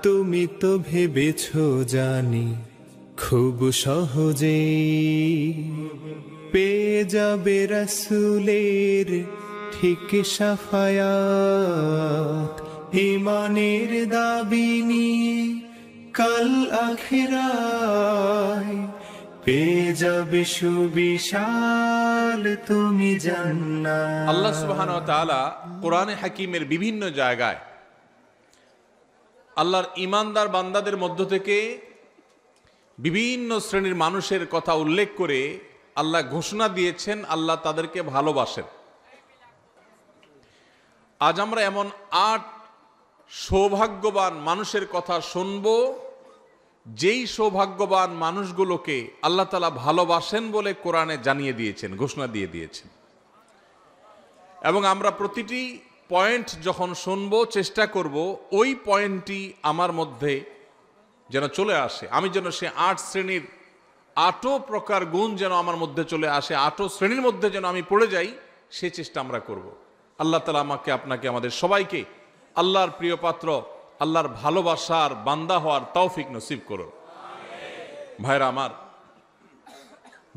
তুমি তো ভেবেছ জানি খুব সহজে পেয়ে যাবে রাসূলের ঠিক শাফায়াত। ঈমানের দাবি নিয়ে কাল আখিরায় পেয়ে যাবে সুবিশাল তুমি জান্নাত। আল্লাহ সুবহানাহু ওয়া তাআলা কোরআনে হাকিমের বিভিন্ন জায়গায় আল্লাহর ঈমানদার বান্দাদের মধ্য থেকে বিভিন্ন শ্রেণীর মানুষের কথা উল্লেখ করে আল্লাহ ঘোষণা দিয়েছেন আল্লাহ তাদেরকে ভালোবাসেন। আজ আমরা এমন 8 সৌভাগ্যবান মানুষের কথা শুনব, যেই সৌভাগ্যবান মানুষগুলোকে আল্লাহ তাআলা ভালোবাসেন বলে কোরআনে জানিয়ে দিয়েছেন, ঘোষণা দিয়ে দিয়েছেন। এবং আমরা প্রতিটি পয়েন্ট যখন শুনব চেষ্টা করব ওই পয়েন্টটি আমার মধ্যে যেন চলে আসে, আমি যেন সে 8 শ্রেণীর 8 প্রকার গুণ যেন আমার মধ্যে চলে আসে, 8 শ্রেণীর মধ্যে যেন আমি পড়ে যাই, সে চেষ্টা আমরা করব। আল্লাহ তাআলা আমাকে, আপনাকে, আমাদের সবাইকে আল্লাহর প্রিয় পাত্র, আল্লাহর ভালোবাসার বান্দা হওয়ার তৌফিক নসিব করুন। ভাইরা আমার,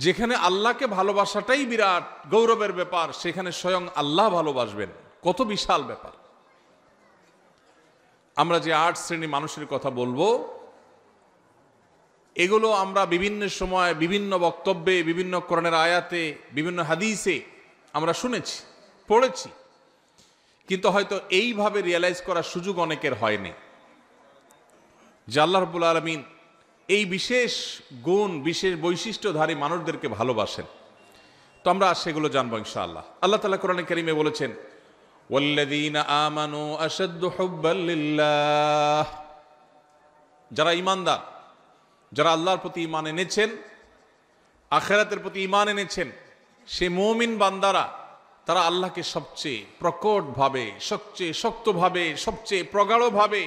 যেখানে আল্লাহকে ভালোবাসাটাই বিরাট গৌরবের ব্যাপার, সেখানে স্বয়ং আল্লাহ ভালোবাসবেন, কত বিশাল ব্যাপার। আমরা যে 8 শ্রেণী মানুষের কথা বলবো, এগুলো আমরা বিভিন্ন সময় বিভিন্ন বক্তব্যে, বিভিন্ন কোরআনের আয়াতে, বিভিন্ন হাদিসে আমরা শুনেছি, পড়েছি, কিন্তু হয়তো এইভাবে রিয়ালাইজ করার সুযোগ অনেকের হয়নি যে আল্লাহ রাব্বুল আলামিন এই বিশেষ গুণ, বিশেষ বৈশিষ্ট্যধারী মানুষদেরকে ভালোবাসেন। তো আমরা সেগুলো জানবো ইনশাআল্লাহ। আল্লাহ তাআলা কোরআনে কারীমে বলেছেন, ওয়াল্লাযীনা আমানু আশাদ্দু হুব্বাল লিল্লাহ, যারা ঈমানদার, যারা আল্লাহর প্রতি ঈমান এনেছেন, আখিরাতের প্রতি ঈমান এনেছেন, সে মুমিন বান্দারা তারা আল্লাহকে সবচেয়ে প্রকটভাবে, সবচেয়ে শক্তভাবে, সবচেয়ে প্রগাঢ়ভাবে,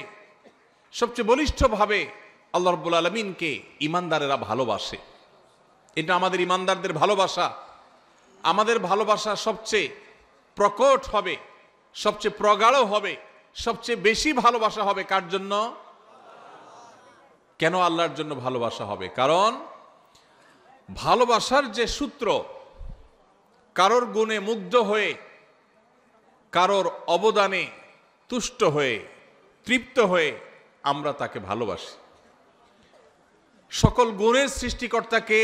সবচেয়ে বলিষ্ঠভাবে আল্লাহ রাব্বুল আলামিনকে ঈমানদারেরা ভালোবাসে। এটা আমাদের ঈমানদারদের ভালোবাসা। আমাদের ভালোবাসা সবচেয়ে প্রকট হবে, সবচেয়ে প্রগাঢ় হবে, সবচেয়ে বেশি ভালোবাসা হবে কার জন্য? কেন আল্লাহর জন্য ভালোবাসা হবে? কারণ ভালোবাসার যে সূত্র, কারোর গুণে মুগ্ধ হয়ে, কারোর অবদানে তুষ্ট হয়ে, তৃপ্ত হয়ে আমরা তাকে ভালোবাসি। সকল গুণের সৃষ্টিকর্তাকে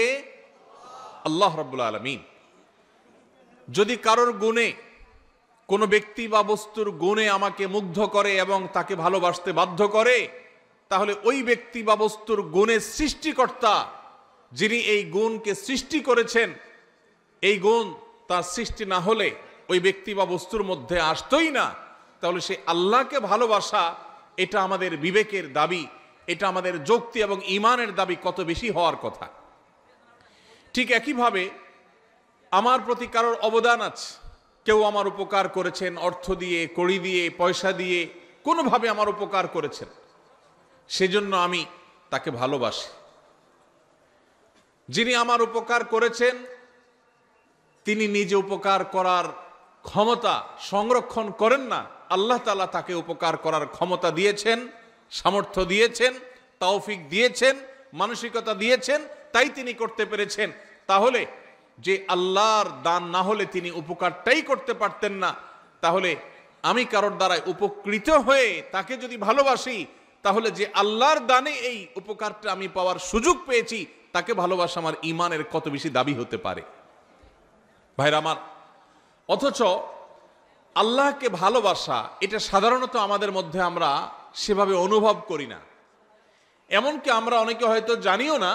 আল্লাহ রাব্বুল আলামিন। যদি কারোর গুণে, কোনো ব্যক্তি বা বস্তুর গুণে আমাকে মুগ্ধ করে এবং তাকে ভালোবাসতে বাধ্য করে, তাহলে ওই ব্যক্তি বা বস্তুর গুণের সৃষ্টিকর্তা, যিনি এই গুণকে সৃষ্টি করেছেন, এই গুণ তার সৃষ্টি না হলে ওই ব্যক্তি বা বস্তুর মধ্যে আসতোই না। তাহলে সে আল্লাহকে ভালোবাসা, এটা আমাদের বিবেকের দাবি, এটা আমাদের যুক্তি এবং ঈমানের দাবি কত বেশি হওয়ার কথা। ঠিক একইভাবে আমার প্রতি কারোর অবদান আছে, কেউ আমার উপকার করেছেন, অর্থ দিয়ে, কড়ি দিয়ে, পয়সা দিয়ে, কোনোভাবে আমার উপকার করেছেন, সেজন্য আমি তাকে ভালোবাসি। যিনি আমার উপকার করেছেন, তিনি নিজে উপকার করার ক্ষমতা সংরক্ষণ করেন না, আল্লাহ তাআলা তাকে উপকার করার ক্ষমতা দিয়েছেন, সামর্থ্য দিয়েছেন, তৌফিক দিয়েছেন, মানসিকতা দিয়েছেন, তাই তিনি করতে পেরেছেন। তাহলে যে আল্লাহর দান না হলে তিনি উপকারটাই করতে পারতেন না, তাহলে আমি কারোর দ্বারাই উপকৃত হয়ে তাকে যদি ভালোবাসি, তাহলে যে আল্লাহর দানে এই উপকারটা আমি পাওয়ার সুযোগ পেয়েছি, তাকে ভালোবাসা আমার ঈমানের কত বেশি দাবি হতে পারে। ভাইরা আমার, অথচ আল্লাহকে ভালোবাসা, এটা সাধারণত আমাদের মধ্যে আমরা সেভাবে অনুভব করি না। এমনকি আমরা অনেকে হয়তো জানিও না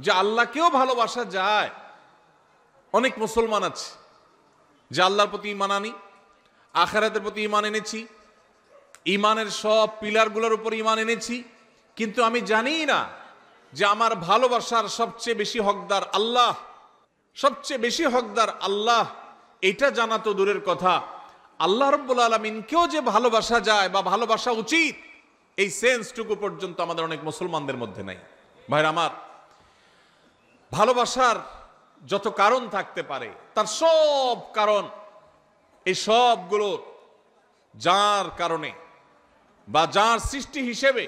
যে আল্লাহকেও ভালোবাসা যায়। অনেক মুসলমান আছে যে আল্লাহর প্রতি ঈমান আনি, আখিরাতের প্রতি ঈমান এনেছি, ঈমানের সব পিলারগুলোর উপর ঈমান এনেছি, কিন্তু আমি জানি না যে আমার ভালোবাসার সবচেয়ে বেশি হকদার আল্লাহ, সবচেয়ে বেশি হকদার আল্লাহ। এটা জানা তো দূরের কথা, আল্লাহ রাব্বুল আলামিনকেও যে ভালোবাসা যায় বা ভালোবাসা উচিত, এই সেন্সটুকু পর্যন্ত আমাদের অনেক মুসলমানদের মধ্যে নাই। ভাইরা আমার, ভালোবাসার যত কারণ থাকতে পারে, তার সব কারণ, এই সবগুলো যার কারণে বা যার সৃষ্টি হিসেবে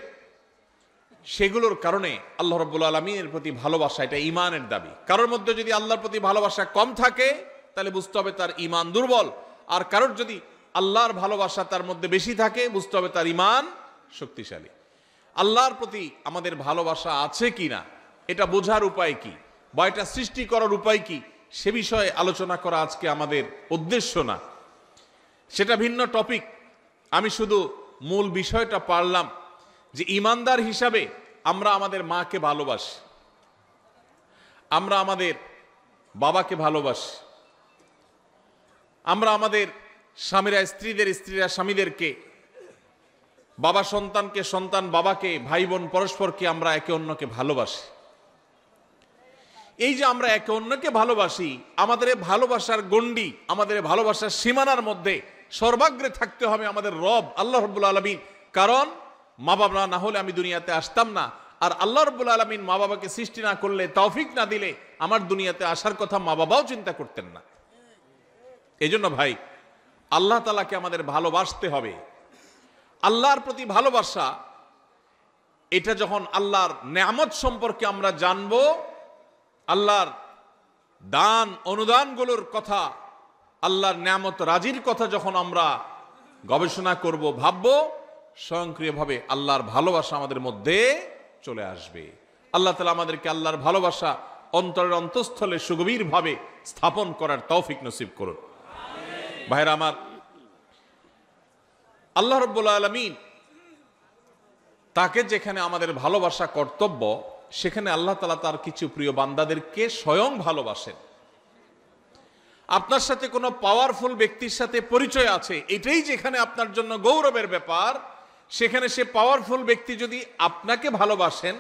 সেগুলোর কারণে আল্লাহ রাব্বুল আলামিনের প্রতি ভালোবাসা, এটা ঈমানের দাবি। কারোর মধ্যে যদি আল্লাহর প্রতি ভালোবাসা কম থাকে তাহলে বুঝতে হবে তার ঈমান দুর্বল, আর কারোর যদি আল্লাহর ভালোবাসা তার মধ্যে বেশি থাকে বুঝতে হবে তার ঈমান শক্তিশালী। আল্লাহর প্রতি আমাদের ভালোবাসা আছে কিনা এটা বোঝার উপায় কি, বা এটা সৃষ্টি করার উপায় কি, সে বিষয়ে আলোচনা করা আজকে আমাদের উদ্দেশ্য না, সেটা ভিন্ন টপিক। আমি শুধু মূল বিষয়টা পারলাম যে ঈমানদার হিসাবে আমরা আমাদের মাকে ভালোবাসি, আমরা আমাদের বাবাকে ভালোবাসি, আমরা আমাদের স্বামীরা স্ত্রীদের, স্ত্রীরা স্বামীদেরকে, বাবা সন্তানকে, সন্তান বাবাকে, ভাই বোন পরস্পরকে আমরা একে অন্যকে ভালোবাসি। এই যে আমরা একে অন্যকে ভালোবাসি, আমাদের ভালোবাসার গণ্ডি, আমাদের ভালোবাসার সীমানার মধ্যে সর্বাগ্রে থাকতে হবে আমাদের রব আল্লাহ রাব্বুল আলামিন। কারণ মা বাবা না হলে আমি দুনিয়াতে আসতাম না, আর আল্লাহ রাব্বুল আলামিন মা বাবাকে সৃষ্টি না করলে, তৌফিক না দিলে আমার দুনিয়াতে আসার কথা মা বাবাও চিন্তা করতেন না। এই জন্য ভাই, আল্লাহ তাআলাকে আমাদের ভালোবাসতে হবে। আল্লাহর প্রতি ভালোবাসা, এটা যখন আল্লাহর নেয়ামত সম্পর্কে আমরা জানবো, আল্লাহর দান অনুদানগুলোর কথা, আল্লাহর নেয়ামত রাজির কথা যখন আমরা গবেষণা করব, ভাববো, স্বয়ংক্রিয়ভাবে আল্লাহর ভালোবাসা আমাদের মধ্যে চলে আসবে। আল্লাহ তাআলা আমাদেরকে আল্লাহর ভালোবাসা অন্তরের অন্তঃস্থলে সুগভীরভাবে স্থাপন করার তৌফিক নসিব করুন। ভাইরা আমার, আল্লাহ রাব্বুল আলামিন তাকে যেখানে আমাদের ভালোবাসা কর্তব্য, সেখানে আল্লাহ তাআলা তার কিছু প্রিয় বান্দাদেরকে স্বয়ং ভালোবাসেন। আপনার সাথে কোনো পাওয়ারফুল ব্যক্তির সাথে পরিচয় আছে, এটাই যেখানে আপনার জন্য গৌরবের ব্যাপার, সেখানে সে পাওয়ারফুল ব্যক্তি যদি আপনাকে ভালোবাসেন,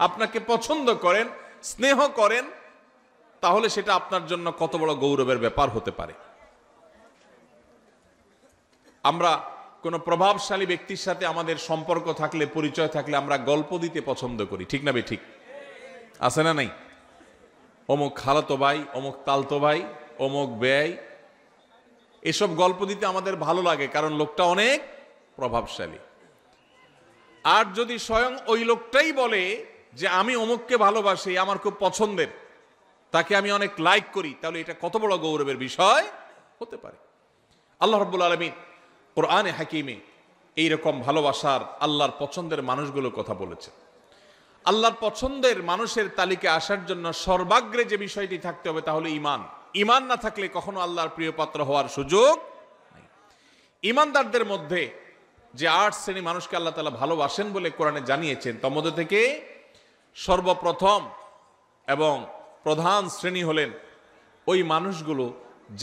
আপনাকে পছন্দ করেন, স্নেহ করেন, তাহলে সেটা আপনার জন্য কত বড় গৌরবের ব্যাপার হতে পারে। আমরা কোনো প্রভাবশালী ব্যক্তির সাথে আমাদের সম্পর্ক থাকলে, পরিচয় থাকলে আমরা গল্প দিতে পছন্দ করি, ঠিক না ঠিক? আছে না নাই? অমুক খালাতো ভাই, অমুক তালতো ভাই, অমুক ব্যয়, এসব গল্প দিতে আমাদের ভালো লাগে, কারণ লোকটা অনেক প্রভাবশালী। আর যদি স্বয়ং ওই লোকটাই বলে যে আমি অমুককে ভালোবাসি, আমার খুব পছন্দের, তাকে আমি অনেক লাইক করি, তাহলে এটা কত বড় গৌরবের বিষয় হতে পারে। আল্লাহ রাব্বুল আলামিন কোরআনে হাকিমে এইরকম ভালোবাসার, আল্লাহর পছন্দের মানুষগুলোর কথা বলেছে। আল্লাহর পছন্দের মানুষের তালিকায় আসার জন্য সর্বাগ্রে যে বিষয়টি থাকতে হবে তা হলো ঈমান। ঈমান না থাকলে কখনো আল্লাহর প্রিয় পাত্র হওয়ার সুযোগ নেই। ঈমানদারদের মধ্যে যে ৮ শ্রেণী মানুষকে আল্লাহ তাআলা ভালোবাসেন বলে কোরআনে জানিয়েছেন, তার মধ্যে থেকে সর্বপ্রথম এবং প্রধান শ্রেণী হলেন ওই মানুষগুলো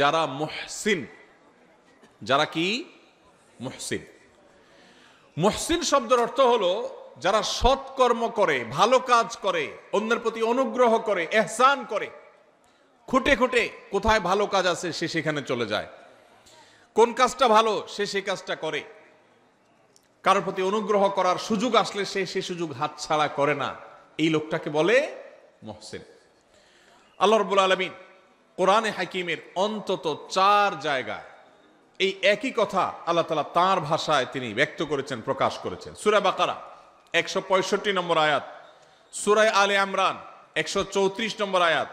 যারা মুহসিন। যারা কি? মুহসিন। মুহসিন শব্দের অর্থ হলো যারা সৎকর্ম করে, ভালো কাজ করে, অন্যের প্রতি অনুগ্রহ করে, ইহসান করে। খুঁটে খুঁটে কোথায় ভালো কাজ আছে সে সেখানে চলে যায়, কোন কাজটা ভালো সে সেই কাজটা করে, কারোর প্রতি অনুগ্রহ করার সুযোগ আসলে সে সেই সুযোগ হাতছাড়া করে না। এই লোকটাকে বলে মুহসিন। আল্লাহ রাব্বুল আলামিন কোরআনে হাকিমের অন্তত 4 জায়গায় এই একই কথা আল্লাহ তাআলা তাঁর ভাষায় তিনি ব্যক্ত করেছেন, প্রকাশ করেছেন। সূরা বাকারা 165 নম্বর আয়াত, সূরা আলে ইমরান 134 নম্বর আয়াত,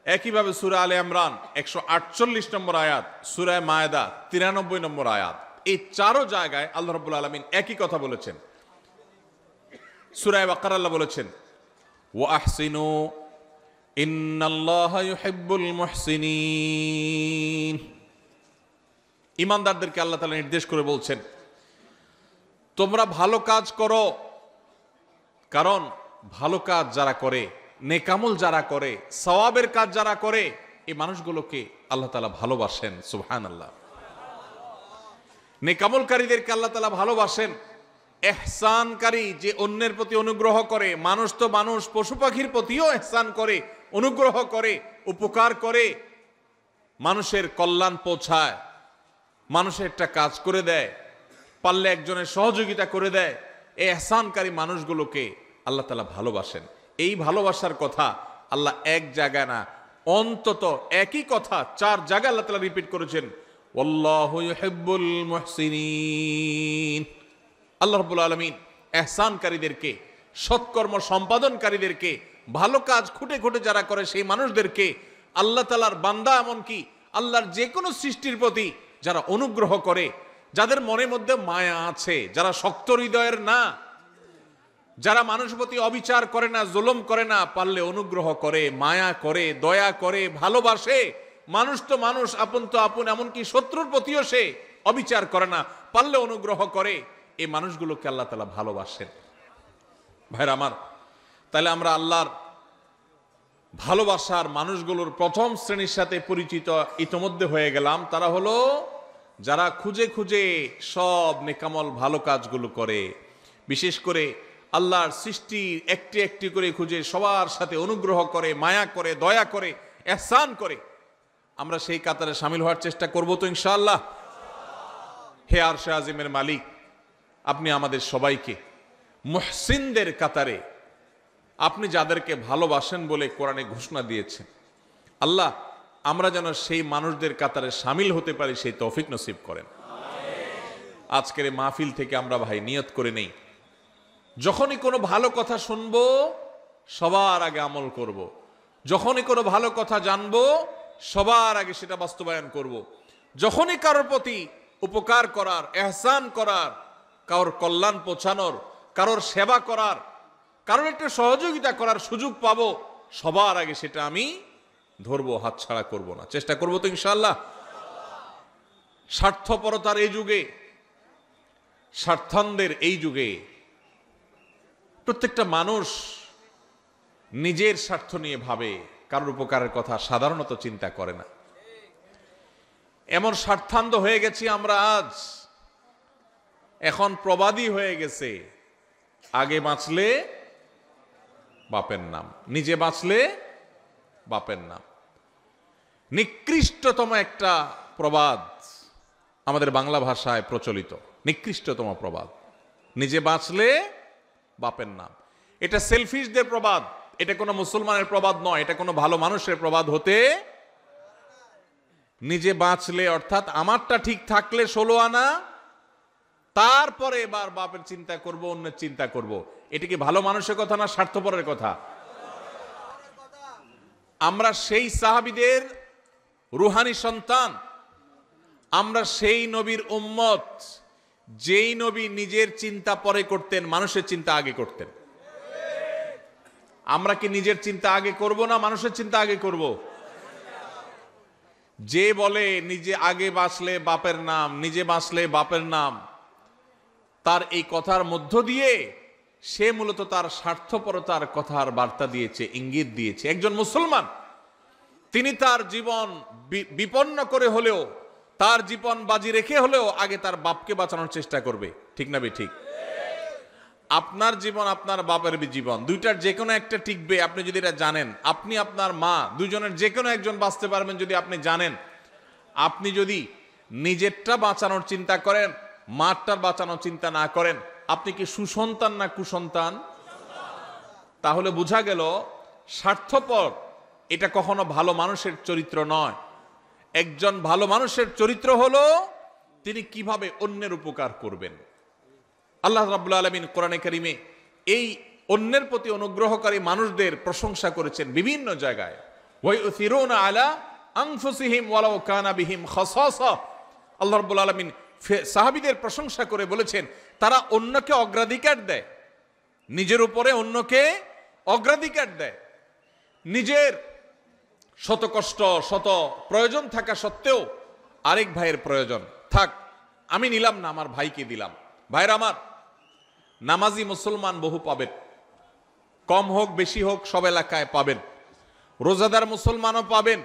একইভাবে সূরা আলে ইমরান 148 নম্বর আয়াত, সূরা মায়েদা 93 নম্বর আয়াত। এই 4 জায়গায় আল্লাহ রাব্বুল আলামিন একই কথা বলেছেন। সূরা বাকারা আল্লাহ বলেছেন, ওয়া আহসিনু ইন্নাল্লাহা ইউহিব্বুল মুহসিনিন। ঈমানদারদেরকে আল্লাহ তাআলা নির্দেশ করে বলছেন, তোমরা ভালো কাজ করো, কারণ ভালো কাজ যারা করে, নেকামল যারা করে, সওয়াবের কাজ যারা করে, এই মানুষগুলোকে আল্লাহ তাআলা ভালোবাসেন। সুবহানাল্লাহ। নেকামলকারীদেরকে আল্লাহ তাআলা ভালোবাসেন। ইহসানকারী, যে অন্যের প্রতি অনুগ্রহ করে, মানুষ তো মানুষ, পশু পাখির প্রতিও ইহসান করে, অনুগ্রহ করে, উপকার করে, মানুষের কল্যাণ পৌঁছায়, মানুষের একটা কাজ করে দেয়, পারলে একজনের সহযোগিতা করে দেয়, এই ইহসানকারী মানুষগুলোকে আল্লাহ তাআলা ভালোবাসেন। এই ভালোবাসার কথা আল্লাহ এক জায়গায় না, অন্তত একই কথা 4 জায়গায় আল্লাহ তাআলা রিপিট করেছেন, ওয়াল্লাহু ইউহিব্বুল মুহসিনিন। আল্লাহ রাব্বুল আলামিন ইহসানকারীদেরকে সৎকর্ম সম্পাদনকারীদেরকে, ভালো কাজ খুঁটে খুঁটে যারা করে সেই মানুষদেরকে, আল্লাহ তাআলার বান্দা, এমনকি আল্লাহর যে কোনো সৃষ্টির প্রতি যারা অনুগ্রহ করে, যাদের মনের মধ্যে মায়া আছে, যারা শক্ত হৃদয়ের না, যারা মানুষের প্রতি অবিচার করে না, জুলুম করে না, পারলে অনুগ্রহ করে, মায়া করে, দয়া করে, ভালোবাসে। মানুষ তো মানুষ, আপন তো আপন, এমনকি শত্রুর প্রতিও সে অবিচার করে না, পারলে অনুগ্রহ করে। এই মানুষগুলোকে আল্লাহ তাআলা ভালোবাসেন। ভাইরা আমার, তাহলে আমরা আল্লাহর ভালোবাসার মানুষগুলোর প্রথম শ্রেণীর সাথে পরিচিত ইতোমধ্যে হয়ে গেলাম। তারা হলো যারা খুঁজে খুঁজে সব নেকামল ভালো কাজগুলো করে, বিশেষ করে আল্লাহর সৃষ্টি একটি একটি করে খুঁজে সবার সাথে অনুগ্রহ করে, মায়া করে, দয়া করে, ইহসান করে। আমরা সেই কাতারে শামিল হওয়ার চেষ্টা করব তো ইনশাআল্লাহ। হে আরশে আজিমের মালিক, আপনি আমাদের সবাইকে মুহসিনদের কাতারে, আপনি যাদেরকে ভালোবাসেন বলে কোরআনে ঘোষণা দিয়েছেন, আল্লাহ আমরা যেন সেই মানুষদের কাতারে শামিল হতে পারি, সেই তৌফিক নসিব করেন। আজকের এই মাহফিল থেকে আমরা ভাই নিয়ত করে নেই, যখনই কোনো ভালো কথা শুনবো সবার আগে আমল করব। যখনই কোনো ভালো কথা জানবো সবার আগে সেটা বাস্তবায়ন করব। যখনই কারোর প্রতি উপকার করার, ইহসান করার, কারোর কল্যাণ পৌঁছানোর, কারোর সেবা করার, কারোর একটু সহযোগিতা করার সুযোগ পাবো, সবার আগে সেটা আমি ধরবো, হাতছাড়া করব না, চেষ্টা করবো তো ইনশাআল্লাহ। স্বার্থপরতার এই যুগে, স্বার্থান্ধের এই যুগে প্রত্যেকটা মানুষ নিজের স্বার্থ নিয়ে ভাবে, কারোর উপকারের কথা সাধারণত চিন্তা করে না। এমন স্বার্থান্ধ হয়ে গেছি আমরা আজ, এখন প্রবাদী হয়ে গেছে, আগে বাঁচলে বাপের নাম, নিজে বাঁচলে বাপের নাম। নিকৃষ্টতম একটা প্রবাদ আমাদের বাংলা ভাষায় প্রচলিত, নিকৃষ্টতম প্রবাদ, নিজে বাঁচলে বাপের নাম। এটা সেলফিশদের প্রবাদ, এটা কোনো মুসলমানের প্রবাদ নয়, এটা কোনো ভালো মানুষের প্রবাদ হতে। নিজে বাঁচলে অর্থাৎ আমারটা ঠিক থাকলে 16 আনা, তারপরে এবার বাপের চিন্তা করব, অন্যের চিন্তা করব। এটা কি ভালো মানুষের কথা না স্বার্থপরের কথা? আমরা সেই সাহাবীদের রুহানি সন্তান, আমরা সেই নবীর উম্মত, যেই নবী নিজের চিন্তা পরে করতেন, মানুষের চিন্তা আগে করতেন। আমরা কি নিজের চিন্তা আগে করব না মানুষের চিন্তা আগে করব? যে বলে নিজে আগে বাঁচলে বাপের নাম, নিজে বাঁচলে বাপের নাম, তার এই কথার মধ্য দিয়ে সে মূলত তার স্বার্থপরতার কথার বার্তা দিয়েছে, ইঙ্গিত দিয়েছে। একজন মুসলমান তিনি তার জীবন বিপন্ন করে হলেও, তার জীবন বাজি রেখে হলেও আগে তার বাপকে বাঁচানোর চেষ্টা করবে, ঠিক না ঠিক? আপনার জীবন আপনার বাপের জীবন, দুইটার যে কোনো একটা টিকবে আপনি যদি এটা জানেন। আপনি আপনার মা, দুজনের যে কোনো একজন বাঁচতে পারবেন যদি আপনি জানেন। আপনি যদি নিজেরটা বাঁচানোর চিন্তা করেন, মারটার বাঁচানোর চিন্তা না করেন, আপনি কি সুসন্তান না কুসন্তান? তাহলে বোঝা গেল স্বার্থপর এটা কখনো ভালো মানুষের চরিত্র নয়। একজন ভালো মানুষের চরিত্র হলো তিনি কিভাবে অন্যের উপকার করবেন। আল্লাহ রাব্বুল আলামিন কোরআনে কারিমে এই অন্যের প্রতি অনুগ্রহকারী মানুষদের প্রশংসা করেছেন বিভিন্ন জায়গায়। ওয়ায়ুসিরুনা আলা আনফুসিহিম ওয়ালাউ কানা বিহিম খাসাসা। আল্লাহ রাব্বুল আলামিন সাহাবীদের প্রশংসা করে বলেছেন তারা অন্যকে অগ্রাধিকার দেয়, নিজের উপরে অন্যকে অগ্রাধিকার দেয়। নিজের শত কষ্ট, শত প্রয়োজন থাকা সত্ত্বেও আরেক ভাইয়ের প্রয়োজন থাক, আমি নিলাম না, আমার ভাইকে দিলাম। ভাইরা আমার, নামাজি মুসলমান বহু পাবেন, কম হোক বেশি হোক সব এলাকায় পাবেন। রোজাদার মুসলমানও পাবেন।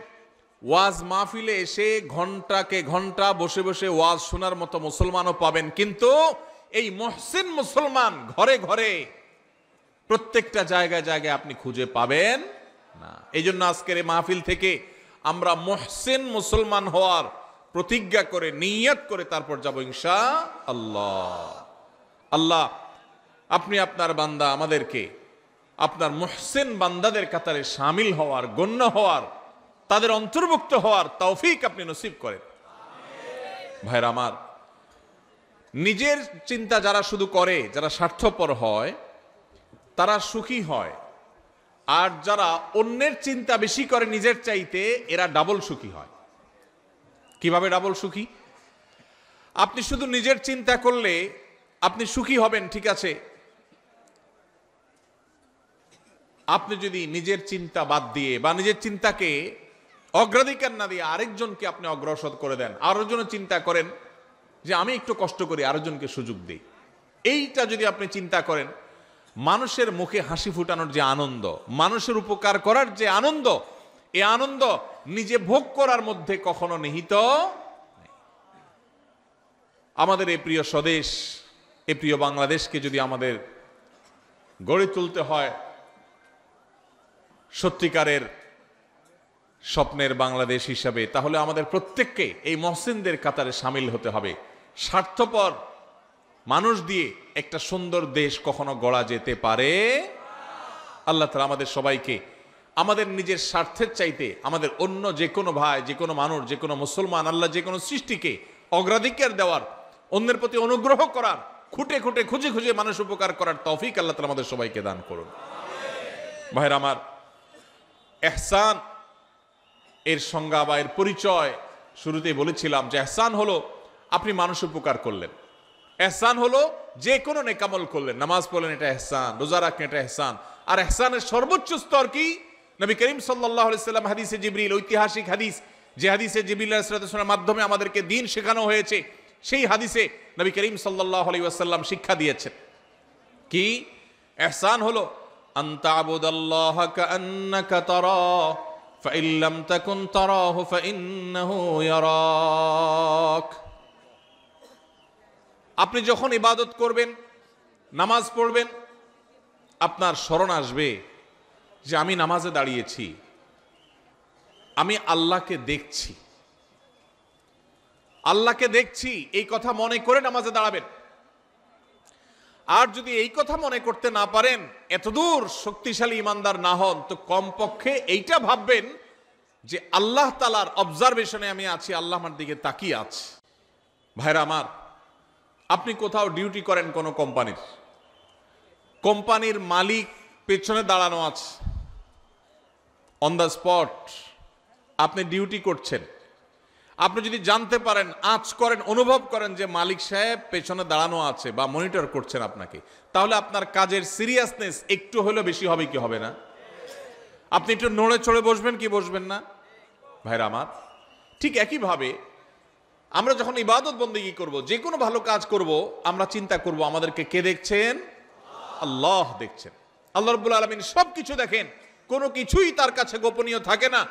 ওয়াজ মাহফিলে এসে ঘন্টাকে ঘন্টা বসে বসে ওয়াজ শোনার মতো মুসলমানও পাবেন। কিন্তু এই মুহসিন মুসলমান ঘরে ঘরে প্রত্যেকটা জায়গায় জায়গায় আপনি খুঁজে পাবেন না। এই জন্য আজকের এই মাহফিল থেকে আমরা মুহসিন মুসলমান হওয়ার প্রতিজ্ঞা করে, নিয়ত করে তারপর যাব ইনশাআল্লাহ। আল্লাহ আপনি আপনার বান্দা আমাদেরকে আপনার মুহসিন বান্দাদের কাতারে শামিল হওয়ার, গণ্য হওয়ার, তাদের অন্তর্ভুক্ত হওয়ার তৌফিক আপনি নসিব করেন। ভাইরা আমার, নিজের চিন্তা যারা শুধু করে, যারা স্বার্থপর হয়, তারা সুখী হয়, আর যারা অন্যের চিন্তা বেশি করে নিজের চাইতে, এরা ডাবল সুখী হয়। কিভাবে ডাবল সুখী? আপনি শুধু নিজের চিন্তা করলে আপনি সুখী হবেন, ঠিক আছে। আপনি যদি নিজের চিন্তা বাদ দিয়ে বা নিজের চিন্তাকে অগ্রাধিকার না দিয়ে আরেকজনকে আপনি অগ্রসর করে দেন, আরেকজনের চিন্তা করেন যে আমি একটু কষ্ট করি, আরেকজনকে সুযোগ দিই, এইটা যদি আপনি চিন্তা করেন, মানুষের মুখে হাসি ফুটানোর যে আনন্দ, মানুষের উপকার করার যে আনন্দ, এই আনন্দ নিজে ভোগ করার মধ্যে কখনো নিহিত নেই। আমাদের এই প্রিয় স্বদেশ, এই প্রিয় বাংলাদেশকে যদি আমাদের গড়ে তুলতে হয় সত্যিকারের স্বপ্নের বাংলাদেশ হিসাবে, তাহলে আমাদের প্রত্যেককে এই মহসিনদের কাতারে সামিল হতে হবে। স্বার্থপর মানুষ দিয়ে একটা সুন্দর দেশ কখনো গড়া যেতে পারে। আল্লাহ তাআলা আমাদের সবাইকে আমাদের নিজের স্বার্থের চাইতে আমাদের অন্য যে কোনো ভাই, যে কোনো মানুষ, যে কোনো মুসলমান, আল্লাহ যে কোনো সৃষ্টিকে অগ্রাধিকার দেওয়ার, অন্যের প্রতি অনুগ্রহ করার, খুঁটে খুঁটে খুঁজে খুঁজে মানুষ উপকার করার তৌফিক আল্লাহ তাআলা আমাদের সবাইকে দান করুন। ভাইরা আমার, ইহসান এর সংজ্ঞা বা এর পরিচয় শুরুতেই বলেছিলাম যে ইহসান হলো আপনি মানুষ উপকার করলেন, ইহসান হলো যে কোনো নেকামল করলেন, নামাজ পড়লেন, এটা ইহসান, রোজা রাখলেন, এটা ইহসান। আর ইহসানের সর্বোচ্চ স্তর কি? নবী করিম সাল্লাল্লাহু আলাইহি সাল্লাম হাদিসে জিবরিল, ঐতিহাসিক হাদিস, যে হাদিসে জিবরিল আলাইহিস সালামের মাধ্যমে আমাদেরকে দ্বীন শেখানো হয়েছে, সেই হাদিসে নবী করিম সাল্লাল্লাহু আলাইহি ওয়াসাল্লাম শিক্ষা দিয়েছেন কি? ইহসান হলো আনতা আবুদাল্লাহা কাআন্নাকা তারা ফাইন লাম তাকুন তারাহু ফাইন্নাহু ইয়ারাক। আপনি যখন ইবাদত করবেন, নামাজ পড়বেন, আপনার স্মরণ আসবে যে আমি নামাজে দাঁড়িয়েছি, আমি আল্লাহকে দেখছি, আল্লাহকে দেখছি, এই কথা মনে করে নামাজে দাঁড়াবেন। আর যদি এই কথা মনে করতে না পারেন, এতদূর শক্তিশালী ইমানদার না হন, তো কমপক্ষে এইটা ভাববেন যে আল্লাহ তাআলার অবজারভেশনে আমি আছি, আল্লাহ আমার দিকে তাকিয়ে আছে। ভাইরা আমার, আপনি কোথাও ডিউটি করেন কোনো কোম্পানির, কোম্পানির মালিক পেছনে দাঁড়ানো আছে, অন দ্য স্পট আপনি ডিউটি করছেন। আপনি যদি জানতে পারেন, আঁচ করেন, অনুভব করেন যে মালিক সাহেব পেছনে দাঁড়ানো আছে বা মনিটর করছেন আপনাকে, তাহলে আপনার কাজের সিরিয়াসনেস একটু হলেও বেশি হবে কি হবে না? আপনি একটু নড়ে চড়ে বসবেন কি বসবেন না? ভাইরা আমার, ঠিক একইভাবে আমরা যখন ইবাদত বন্দেগী করব, যে কোনো ভালো কাজ করব, আমরা চিন্তা করব আমাদেরকে কে দেখছেন? আল্লাহ দেখছেন। আল্লাহ রাব্বুল আলামিন সবকিছু দেখেন, কোনো কিছুই তার কাছে গোপনীয় থাকে না।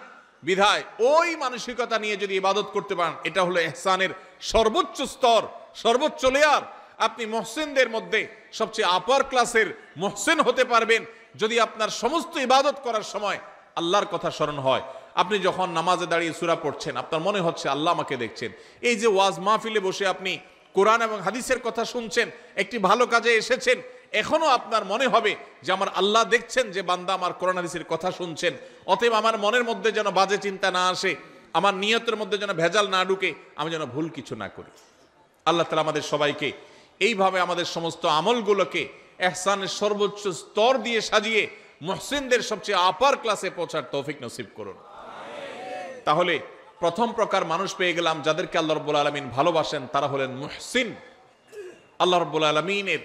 বিধায় ওই মানসিকতা নিয়ে যদি ইবাদত করতে পারেন, এটা হলো ইহসানের সর্বোচ্চ স্তর, সর্বোচ্চ লেয়ার। আপনি মুহসিনদের মধ্যে সবচেয়ে আপার ক্লাসের মুহসিন হতে পারবেন যদি আপনার সমস্ত ইবাদত করার সময় আল্লাহর কথা স্মরণ হয়। আপনি যখন নামাজে দাঁড়িয়ে সূরা পড়ছেন, আপনার মনে হচ্ছে আল্লাহ আমাকে দেখছেন। এই যে ওয়াজ মাহফিলে বসে আপনি কোরআন এবং হাদিসের কথা শুনছেন, একটি ভালো কাজে এসেছেন, এখনো আপনার মনে হবে যে আমার আল্লাহ দেখছেন যে বান্দা আমার কোরআন হাদিসের কথা শুনছেন। অতএব আমার মনের মধ্যে যেন বাজে চিন্তা না আসে, আমার নিয়তের মধ্যে যেন ভেজাল না ঢুকে, আমি যেন ভুল কিছু না করি। আল্লাহ তাআলা আমাদের সবাইকে এইভাবে আমাদের সমস্ত আমলগুলোকে ইহসানের সর্বোচ্চ স্তর দিয়ে সাজিয়ে মুহসিনদের সবচেয়ে আপার ক্লাসে পৌঁছার তৌফিক নসিব করুন। তাহলে প্রথম প্রকার মানুষ পেয়ে গেলাম যাদেরকে আল্লাহ রাব্বুল আলামিন ভালোবাসেন, তারা হলেন মুহসিন। আল্লাহ রাব্বুল আলামিনের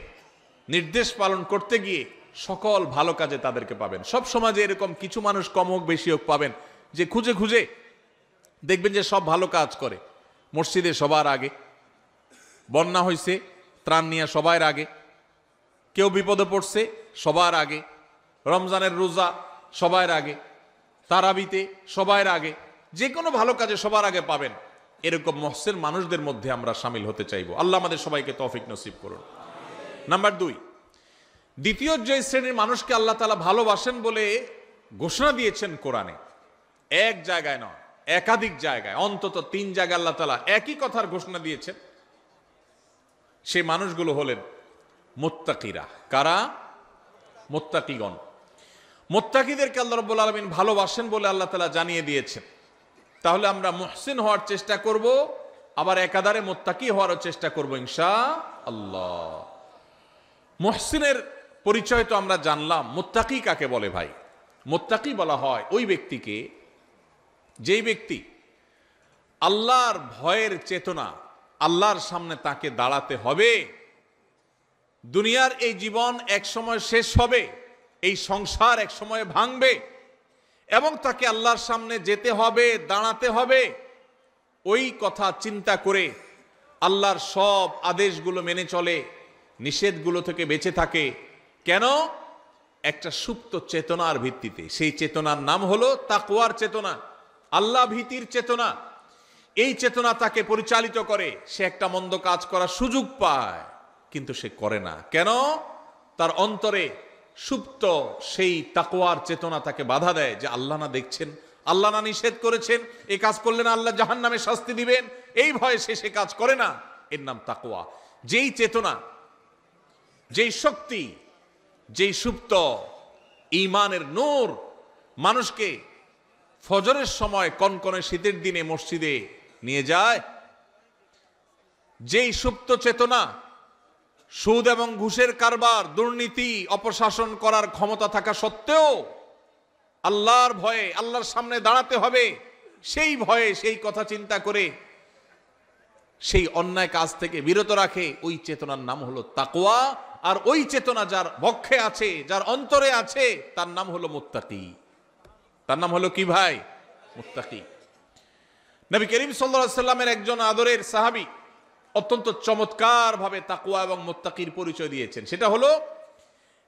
নির্দেশ পালন করতে গিয়ে সকল ভালো কাজে তাদেরকে পাবেন। সব সমাজে এরকম কিছু মানুষ কম হোক বেশি হোক পাবেন, যে খুঁজে খুঁজে দেখবেন যে সব ভালো কাজ করে। মসজিদে সবার আগে, বন্যা হয়েছে ত্রাণ নিয়ে সবার আগে, কেউ বিপদে পড়ছে সবার আগে, রমজানের রোজা সবার আগে, তারাবিতে সবার আগে, যে কোনো ভালো কাজে সবার আগে পাবেন। এরকম মুহসিন মানুষদের মধ্যে আমরা শামিল হতে চাইব। আল্লাহ আমাদের সবাইকে তৌফিক নসিব করুন। নাম্বার 2, দ্বিতীয় যে শ্রেণীর মানুষকে আল্লাহ তাআলা ভালোবাসেন বলে ঘোষণা দিয়েছেন কোরআনে, এক জায়গায় নয়, একাধিক জায়গায়, অন্তত 3 জায়গায় আল্লাহ তাআলা একই কথার ঘোষণা দিয়েছেন। সেই মানুষগুলো হলেন মুত্তাকিরা। কারা? মুত্তাকিগণ। মুত্তাকিদেরকে আল্লাহ রাব্বুল আলামিন ভালোবাসেন বলে আল্লাহ তাআলা জানিয়ে দিয়েছেন। তাহলে আমরা মুহসিন হওয়ার চেষ্টা করব, আবার একাধারে মুত্তাকি হওয়ারও চেষ্টা করব ইনশাআল্লাহ। মুহসিনের পরিচয় তো আমরা জানলাম, মুত্তাকি কাকে বলে ভাই? মুত্তাকি বলা হয় ওই ব্যক্তিকে, যেই ব্যক্তি আল্লাহর ভয়ের চেতনা, আল্লাহর সামনে তাকে দাঁড়াতে হবে, দুনিয়ার এই জীবন এক সময় শেষ হবে, এই সংসার এক সময় ভাঙবে এবং তাকে আল্লাহর সামনে যেতে হবে, দাঁড়াতে হবে, ওই কথা চিন্তা করে আল্লাহর সব আদেশগুলো মেনে চলে, নিষেধগুলো থেকে বেঁচে থাকে। কেন? একটা সুপ্ত চেতনার ভিত্তিতে। সেই চেতনার নাম হলো তাকওয়ার চেতনা, আল্লাহ ভীতির চেতনা। এই চেতনা তাকে পরিচালিত করে। সে একটা মন্দ কাজ করার সুযোগ পায় কিন্তু সে করে না। কেন? তার অন্তরে সুপ্ত সেই তাকওয়ার চেতনা তাকে বাধা দেয় যে আল্লাহ না দেখছেন, আল্লাহ না নিষেধ করেছেন, এই কাজ করলে না আল্লাহ জাহান্নামে শাস্তি দিবেন, এই ভয়ে সে কাজ করে না। এর নাম তাকওয়া। যেই চেতনা, যেই শক্তি, যেই সুপ্ত ঈমানের নূর মানুষকে ফজরের সময় কনকনে শীতের দিনে মসজিদে নিয়ে যায়, যেই সুপ্ত চেতনা সুদ এবং ঘুষের কারবার, দুর্নীতি, অপশাসন করার ক্ষমতা থাকা সত্ত্বেও আল্লাহর ভয়ে আল্লাহর সামনে দাঁড়াতে হবে, সেই ভয়ে সেই কথা চিন্তা করে সেই অন্যায় কাজ থেকে বিরত রাখে, ওই চেতনার নাম হলো তাকওয়া। আর ওই চেতনা যার বক্ষে আছে, যার অন্তরে আছে, তার নাম হলো মুত্তাকি। তার নাম হলো কি ভাই? মুত্তাকি। নবী করিম সাল্লাল্লাহু আলাইহি সাল্লামের একজন আদরের সাহাবী অত্যন্ত চমৎকার ভাবে তাকওয়া এবং মুত্তাকির পরিচয় দিয়েছেন। সেটা হলো,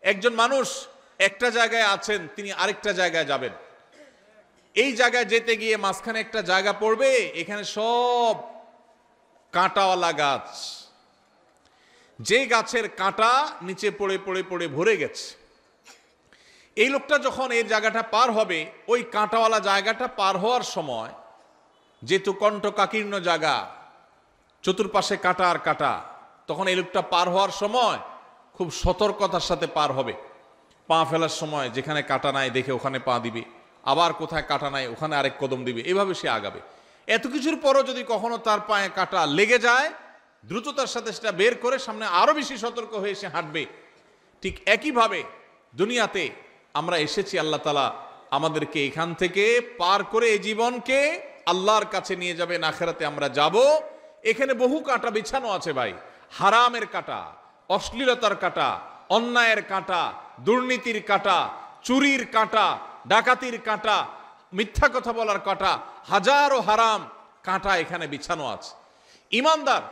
একজন মানুষ একটা জায়গায় আছেন, তিনি আরেকটা জায়গায় যাবেন। এই জায়গায় যেতে গিয়ে মাঝখানে একটা জায়গা পড়বে, এখানে সব কাঁটাওয়ালা গাছ, যে গাছের কাঁটা নিচে পড়ে পড়ে পড়ে ভরে গেছে। এই লোকটা যখন এই জায়গাটা পার হবে, ওই কাঁটাওয়ালা জায়গাটা পার হওয়ার সময়, যেহেতু কণ্টকাকীর্ণ জায়গা, চতুর্পাশে কাঁটা আর কাঁটা, তখন এই লোকটা পার হওয়ার সময় খুব সতর্কতার সাথে পার হবে। পা ফেলার সময় যেখানে কাঁটা নাই দেখে ওখানে পা দিবে, আবার কোথায় কাঁটা নাই ওখানে আরেক কদম দিবে, এভাবে সে আগাবে। এত কিছুর পরও যদি কখনো তার পায়ে কাঁটা লেগে যায়, দ্রুততার সাথে সেটা বের করে সামনে আরো বেশি সতর্ক হয়ে সে হাঁটবে। ঠিক একইভাবে দুনিয়াতে আমরা এসেছি, আল্লাহ তাআলা আমাদেরকে এখান থেকে পার করে এই জীবনকে আল্লাহর কাছে নিয়ে যাবেন, আখিরাতে আমরা যাব। এখানে বহু কাঁটা বিছানো আছে ভাই, হারামের কাঁটা, অশ্লীলতার কাঁটা, অন্যায়ের কাঁটা, দুর্নীতির কাঁটা, চুরির কাঁটা, ডাকাতির কাঁটা, মিথ্যা কথা বলার কাঁটা, হাজারো হারাম কাঁটা এখানে বিছানো আছে। ঈমানদার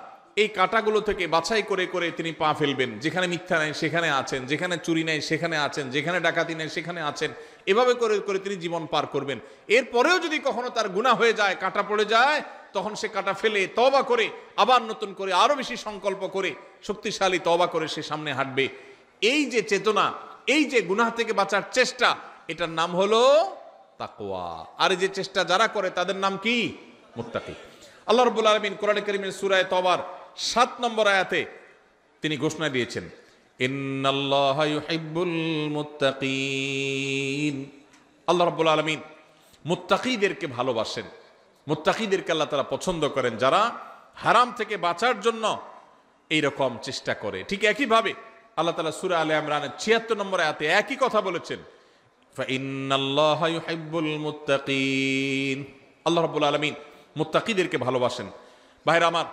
এই কাঁটাগুলো থেকে বাছাই করে করে তিনি পা ফেলবেন। যেখানে মিথ্যা নেই সেখানে আছেন, যেখানে চুরি নেই সেখানে আছেন, যেখানে ডাকাতি নেই সেখানে আছেন, এভাবে করে করে তিনি জীবন পার করবেন। এরপরেও যদি কখনো তার গুনাহ হয়ে যায়, কাঁটা পড়ে যায়, তখন সে কাঁটা ফেলে তওবা করে আবার নতুন করে আরো বেশি সংকল্প করে শক্তিশালী তওবা করে সে সামনে হাঁটবে। এই যে চেতনা, এই যে গুনাহ থেকে বাঁচার চেষ্টা, এটার নাম হলো তাকওয়া। আর এই যে চেষ্টা যারা করে তাদের নাম কি? মুত্তাকি। আল্লাহ রাব্বুল আলামিন কোরআনে কারীমের সূরা তওবার 7 নম্বর আয়াতে তিনি ঘোষণা দিয়েছেন, ইন্নাল্লাহা ইউহিব্বুল মুত্তাকিন। আল্লাহ রাব্বুল আলামিন মুত্তাকিদেরকে ভালোবাসেন, মুত্তাকিদেরকে আল্লাহ তাআলা পছন্দ করেন, যারা হারাম থেকে বাঁচার জন্য এইরকম চেষ্টা করে। ঠিক একইভাবে আল্লাহ তাআলা সূরা আলে ইমরানের 76 নম্বর আয়াতে একই কথা বলেছেন, ফাইন্নাল্লাহা ইউহিব্বুল মুত্তাকিন। আল্লাহ রাব্বুল আলামিন মুত্তাকিদেরকে ভালোবাসেন। ভাইরা আমার,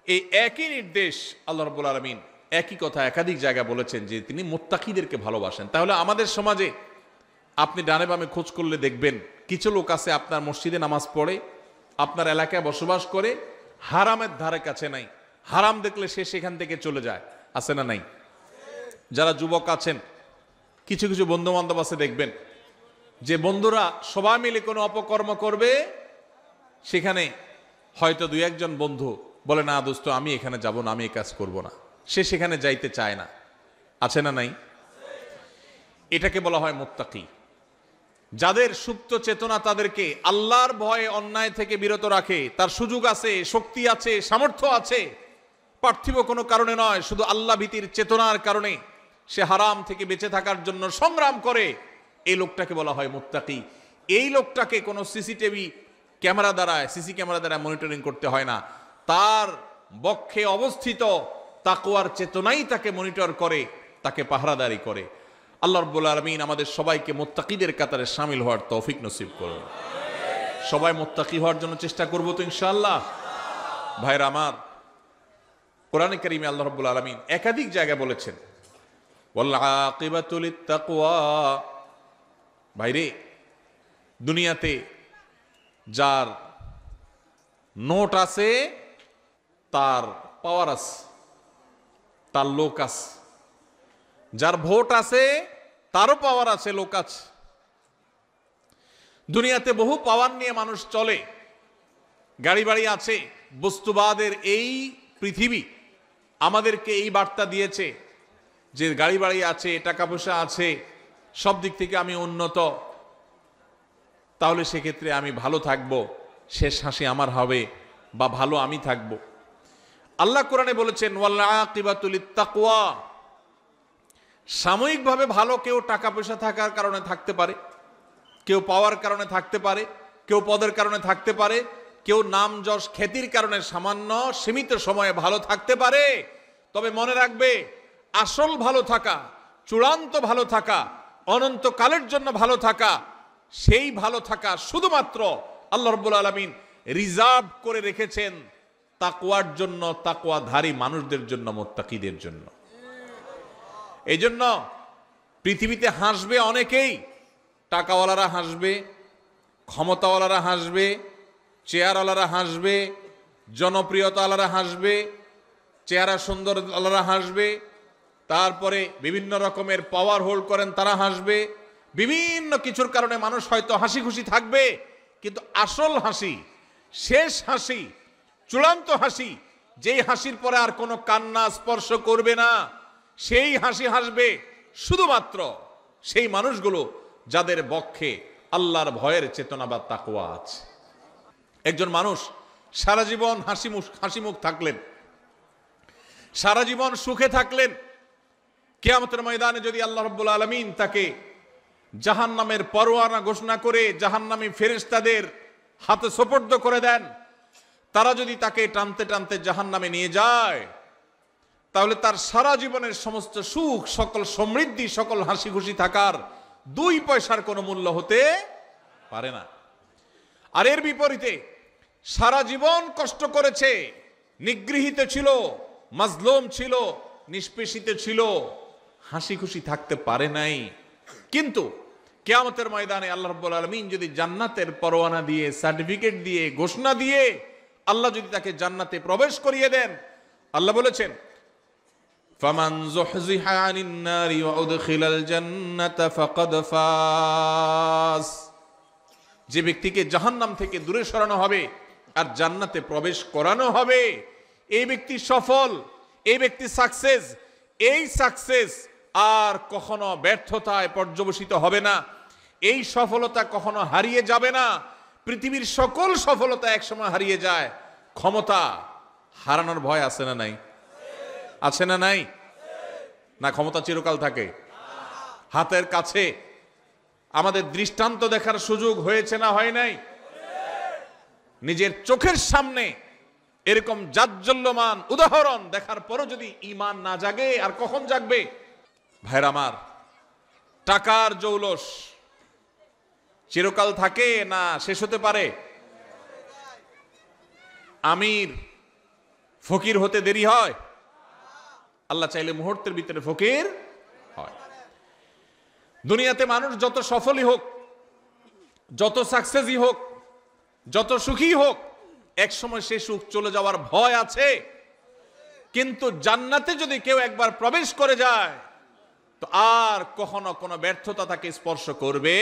এই একই নির্দেশ আল্লাহ রাব্বুল আলামিন একই কথা একাধিক জায়গায় বলেছেন যে তিনি মুত্তাকিদেরকে ভালোবাসেন। তাহলে আমাদের সমাজে আপনি ডানে বামে খোঁজ করলে দেখবেন কিছু লোক আছে আপনার মসজিদে নামাজ পড়ে, আপনার এলাকায় বসবাস করে, হারামের ধারে কাছে নাই, হারাম দেখলে সে সেখান থেকে চলে যায়, আছে না নাই? যারা যুবক আছেন, কিছু কিছু বন্ধু বান্ধব আছে, দেখবেন যে বন্ধুরা সবাই মিলে কোনো অপকর্ম করবে, সেখানে হয়তো দুই একজন বন্ধু বলে, না দোস্ত আমি এখানে যাব না, আমি এই কাজ করব না, সে সেখানে যাইতে চায় না, আছে না নাই? এটাকে বলা হয় মুত্তাকি। যাদের সুপ্ত চেতনা তাদেরকে আল্লাহর ভয়ে অন্যায় থেকে বিরত রাখে, তার সুযোগ আছে, শক্তি আছে, সামর্থ্য আছে, পার্থিব কোনো কারণে নয়, শুধু আল্লাহ ভীতির চেতনার কারণে সে হারাম থেকে বেঁচে থাকার জন্য সংগ্রাম করে, এই লোকটাকে বলা হয় মুত্তাকি। এই লোকটাকে কোনো সিসি ক্যামেরা দ্বারা মনিটরিং করতে হয় না, তার বক্ষে অবস্থিত তাকওয়ার চেতনাই তাকে মনিটর করে, তাকে পাহারাদারি করে। আল্লাহ রাব্বুল আলামিন আমাদের সবাইকে মুত্তাকিদের কাতারে শামিল হওয়ার তৌফিক নসিব করুন। সবাই মুত্তাকি হওয়ার জন্য চেষ্টা করব তো ইনশাআল্লাহ। ভাইরা আমার, কোরআনে কারীমে আল্লাহ রাব্বুল আলামিন একাধিক জায়গায় বলেছেন ওয়াল আকিবাতু লিত্তাকওয়া। ভাইরে, দুনিয়াতে যার নোট আছে তার পাওয়ার আছে, তার লোক আছে। যার ভোট আছে তারও পাওয়ার আছে, লোক আছে। দুনিয়াতে বহু পাওয়ার নিয়ে মানুষ চলে, গাড়ি বাড়ি আছে। বস্তুবাদের এই পৃথিবী আমাদেরকে এই বার্তা দিয়েছে যে গাড়ি বাড়ি আছে, টাকা পয়সা আছে, সব দিক থেকে আমি উন্নত, তাহলে সেক্ষেত্রে আমি ভালো থাকব, শেষ হাসি আমার হবে বা ভালো আমি থাকব। আল্লাহ কোরআনে বলেছেন ওয়াল আকিবাতু লিত্তাকওয়া। সাময়িকভাবে ভালো কেউ টাকা পয়সা থাকার কারণে থাকতে পারে, কেউ পাওয়ার কারণে থাকতে পারে, কেউ পদের কারণে থাকতে পারে, কেউ নাম যশ খ্যাতির কারণে সামান্য সীমিত সময়ে ভালো থাকতে পারে। তবে মনে রাখবে, আসল ভালো থাকা, চূড়ান্ত ভালো থাকা, অনন্তকালের জন্য ভালো থাকা, সেই ভালো থাকা শুধুমাত্র আল্লাহ রাব্বুল আলামিন রিজার্ভ করে রেখেছেন তাকওয়ার জন্য, তাকওয়াধারী মানুষদের জন্য, মুত্তাকিদের জন্য। এই জন্য পৃথিবীতে হাসবে অনেকেই, টাকাওয়ালারা হাসবে, ক্ষমতাওয়ালারা হাসবে, চেয়ারওয়ালারা হাসবে, জনপ্রিয়তাওয়ালারা হাসবে, চেহারা সুন্দর আলারা হাসবে, তারপরে বিভিন্ন রকমের পাওয়ার হোল্ড করেন তারা হাসবে। বিভিন্ন কিছুর কারণে মানুষ হয়তো হাসি খুশি থাকবে, কিন্তু আসল হাসি, শেষ হাসি, চূড়ান্ত হাসি, যেই হাসির পরে আর কোনো কান্না স্পর্শ করবে না, সেই হাসি হাসবে শুধুমাত্র সেই মানুষগুলো যাদের বক্ষে আল্লাহর ভয়ের চেতনা বা তাকওয়া আছে। একজন মানুষ সারা জীবন হাসি মুখ থাকলেন, সারা জীবন সুখে থাকলেন, কিয়ামতের ময়দানে যদি আল্লাহ রাব্বুল আলামিন তাকে জাহান্নামের পরোয়ানা ঘোষণা করে জাহান্নামী ফেরেশতাদের হাতে সোপর্দ করে দেন, তারা যদি তাকে টানতে টানতে জাহান্নামে নিয়ে যায়, তাহলে তার সারা জীবনের সমস্ত সুখ, সকল সমৃদ্ধি, সকল হাসি খুশি থাকার 2 পয়সার কোনো মূল্য হতে পারে না। আর এর বিপরীতে সারা জীবন কষ্ট করেছে, নিগৃহীত ছিল, মাজলুম ছিল, নিষ্পেষিত ছিল, হাসি খুশি থাকতে পারে নাই। কিন্তু কিয়ামতের ময়দানে আল্লাহ রাব্বুল আলামিন যদি জান্নাতের পরোয়ানা দিয়ে, সার্টিফিকেট দিয়ে, ঘোষণা দিয়ে আল্লাহ যদি তাকে জান্নাতে প্রবেশ করিয়ে দেন, আল্লাহ বলেছেন ফামান যুহযিহা আনিন নারি ওয়া উদখিলাল জান্নাতা ফাকাদ ফাজ। যে ব্যক্তিকে জাহান্নাম থেকে দূরে সরানো হবে আর জান্নাতে প্রবেশ করানো হবে, এই ব্যক্তি সফল, এই ব্যক্তি সাকসেস। এই সাকসেস আর কখনো ব্যর্থতায় পর্যবসিত হবে না, এই সফলতা কখনো হারিয়ে যাবে না। পৃথিবীর সকল সফলতা একসময় হারিয়ে যায়, ক্ষমতা হারানোর ভয় আছে না নাই? আছে না নাই? না ক্ষমতা চিরকাল থাকে? হাতের কাছে আমাদের দৃষ্টান্ত দেখার সুযোগ হয়েছে না হয় নাই? নিজের চোখের সামনে এরকম জাজ্জল্যমান উদাহরণ দেখার পরও যদি ঈমান না জাগে, আর কখন জাগবে? ভাইরা আমার, টাকার জৌলস চিরকাল থাকে না শেষ হতে পারে? আমির ফকির হতে দেরি হয়? আল্লাহ চাইলে মুহূর্তের ভিতরে ফকির হয়। দুনিয়াতে মানুষ যত সফলই হোক, যত সাকসেসই হোক, যত সুখী হোক, একসময় সে সুখ চলে যাওয়ার ভয় আছে। কিন্তু জান্নাতে যদি কেউ একবার প্রবেশ করে যায়, তো আর কখনো কোনো ব্যর্থতা তাকে স্পর্শ করবে।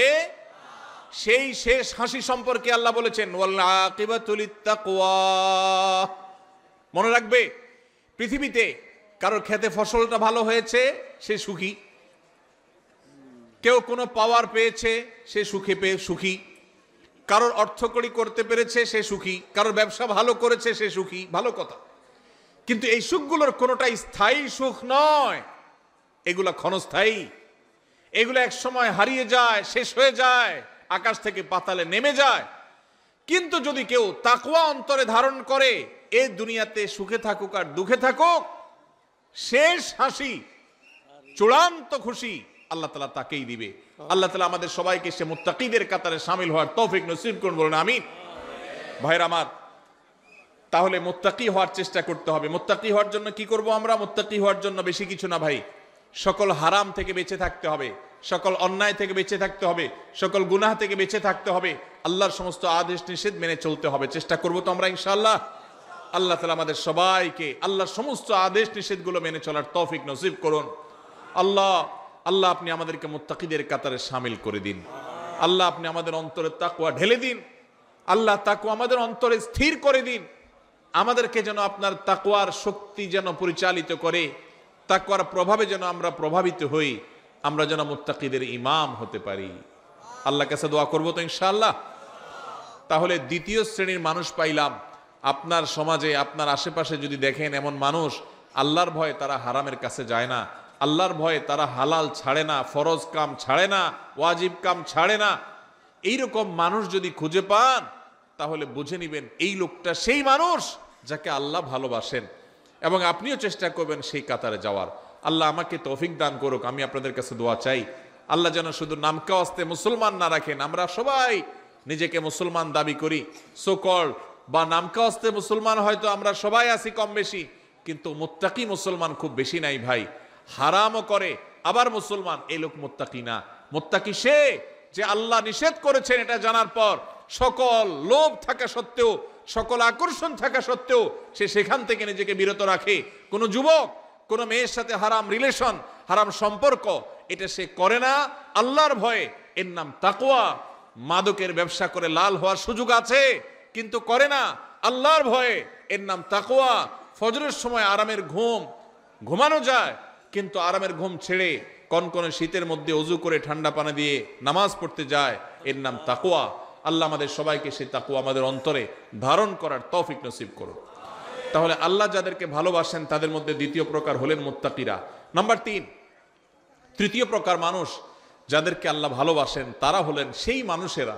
সেই শেষ হাসি সম্পর্কে আল্লাহ বলেছেন ওয়াল আকিবাতু লিত্তাকওয়া। মনে রাখবে, পৃথিবীতে কারোর খেতে ফসলটা ভালো হয়েছে, সে সুখী। কেউ কোনো পাওয়ার পেয়েছে, সে সুখে পেয়ে সুখী। কারোর অর্থকড়ি করতে পেরেছে, সে সুখী। কারোর ব্যবসা ভালো করেছে, সে সুখী। ভালো কথা, কিন্তু এই সুখগুলোর কোনোটাই স্থায়ী সুখ নয়, এগুলা ক্ষণস্থায়ী। এগুলো এক সময় হারিয়ে যায়, শেষ হয়ে যায়, আকাশ থেকে পাতালে নেমে যায়। কিন্তু যদি কেউ তাকওয়া অন্তরে ধারণ করে, এই দুনিয়াতে সুখে থাকুক আর দুঃখে থাকুক, শেষ হাসি চূড়ান্ত খুশি আল্লাহ তাআলা তাকেই দিবে। আল্লাহ তাআলা আমাদের সবাইকে সে মুত্তাকিদের কাতারে শামিল হওয়ার তৌফিক নসিব করুন, বলুন আমিন। ভাইরা আমার, তাহলে মুত্তাকি হওয়ার চেষ্টা করতে হবে। মুত্তাকি হওয়ার জন্য কি করব আমরা? মুত্তাকি হওয়ার জন্য বেশি কিছু না ভাই, সকল হারাম থেকে বেঁচে থাকতে হবে, সকল অন্যায় থেকে বেঁচে থাকতে হবে, সকল গুনাহ থেকে বেঁচে থাকতে হবে, আল্লাহর সমস্ত আদেশ নিষেধ মেনে চলতে হবে। চেষ্টা করব তো আমরা ইনশাআল্লাহ। আল্লাহ তাআলা আমাদের সবাইকে আল্লাহর সমস্ত আদেশ নিষেধগুলো মেনে চলার তৌফিক নসিব করুন। আল্লাহ আল্লাহ আপনি আমাদেরকে মুত্তাকিদের কাতারে শামিল করে দিন। আল্লাহ আপনি আমাদের অন্তরে তাকওয়া ঢেলে দিন। আল্লাহ তাকওয়া আমাদের অন্তরে স্থির করে দিন। আমাদেরকে যেন আপনার তাকওয়ার শক্তি যেন পরিচালিত করে, তাকওয়ার প্রভাবে যেন আমরা প্রভাবিত হই, আমরা যেন মুত্তাকিদের ইমাম হতে পারি। আল্লাহর কাছে দোয়া করব তো ইনশাআল্লাহ। তাহলে দ্বিতীয় শ্রেণীর মানুষ পাইলাম। আপনার সমাজে আপনার আশেপাশে যদি দেখেন এমন মানুষ, আল্লাহর ভয়ে তারা হারামের কাছে যায় না, আল্লাহর ভয়ে তারা হালাল ছাড়ে না, ফরজ কাম ছাড়ে না, ওয়াজিব কাম ছাড়ে না, এইরকম মানুষ যদি খুঁজে পান তাহলে বুঝে নিবেন এই লোকটা সেই মানুষ যাকে আল্লাহ ভালোবাসেন, এবং আপনিও চেষ্টা করবেন সেই কাতারে যাওয়ার। আল্লাহ আমাকে তৌফিক দান করুক। আমি আপনাদের কাছে দোয়া চাই, আল্লাহ যেন শুধু নামকা আস্তে মুসলমান না রাখেন। আমরা সবাই নিজেকে মুসলমান দাবি করি, সোকল বা নামকা আস্তে মুসলমান হয়তো আমরা সবাই আছি কম বেশি, কিন্তু মুত্তাকি মুসলমান খুব বেশি নাই ভাই। হারামও করে আবার মুসলমান, এই লোক মুত্তাকি না। মুত্তাকি সে যে আল্লাহ নিষেধ করেছেন এটা জানার পর সকল লোভ থাকা সত্ত্বেও, সকল আকর্ষণ থাকা সত্ত্বেও সে সেখান থেকে নিজেকে বিরত রাখে। কোন যুবক কোন মেয়ের সাথে হারাম রিলেশন, হারাম সম্পর্ক এটা সে করে না আল্লাহর ভয়ে, এর নাম তাকওয়া। মাদকের ব্যবসা করে লাল হওয়ার সুযোগ আছে কিন্তু করে না আল্লাহর ভয়ে, এর নাম তাকওয়া। ফজরের সময় আরামের ঘুম ঘুমানো যায় কিন্তু আরামের ঘুম ছেড়ে কনকনে শীতের মধ্যে ওযু করে ঠান্ডা পানি দিয়ে নামাজ পড়তে যায়, এর নাম তাকওয়া। আল্লাহ আমাদের সবাইকে সেই তাকওয়া আমাদের অন্তরে ধারণ করার তৌফিক নসিব করুন। তাহলে আল্লাহ যাদেরকে ভালোবাসেন তাদের মধ্যে দ্বিতীয় প্রকার হলেন মুত্তাকিরা। নাম্বার 3, তৃতীয় প্রকার মানুষ যাদেরকে আল্লাহ ভালোবাসেন তারা হলেন সেই মানুষেরা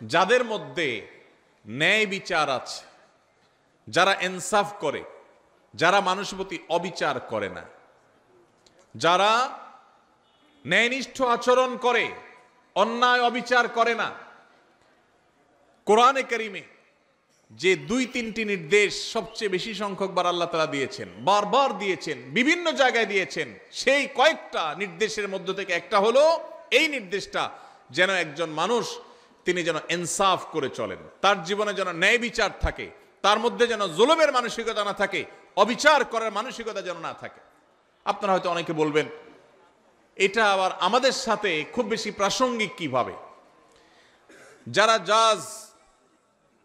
যাদের মধ্যে ন্যায় বিচার আছে, যারা ইনসাফ করে, যারা মানুষের প্রতি অবিচার করে না, যারা ন্যায়নিষ্ঠ আচরণ করে, অন্যায় অবিচার করে না। কোরআনে কারিমে যে 2-3টি নির্দেশ সবচেয়ে বেশি সংখ্যকবার আল্লাহ তাআলা দিয়েছেন, বারবার দিয়েছেন, বিভিন্ন জায়গায় দিয়েছেন, সেই কয়েকটা নির্দেশের মধ্য থেকে একটা হলো এই নির্দেশটা যেন একজন মানুষ তিনি যেন ইনসাফ করে চলেন, তার জীবনে যেন ন্যায় বিচার থাকে, তার মধ্যে যেন জুলুমের মানসিকতা না থাকে, অবিচার করার মানসিকতা যেন না থাকে। আপনারা হয়তো অনেকে বলবেন এটা আবার আমাদের সাথে খুব বেশি প্রাসঙ্গিক কিভাবে? যারা জাজ,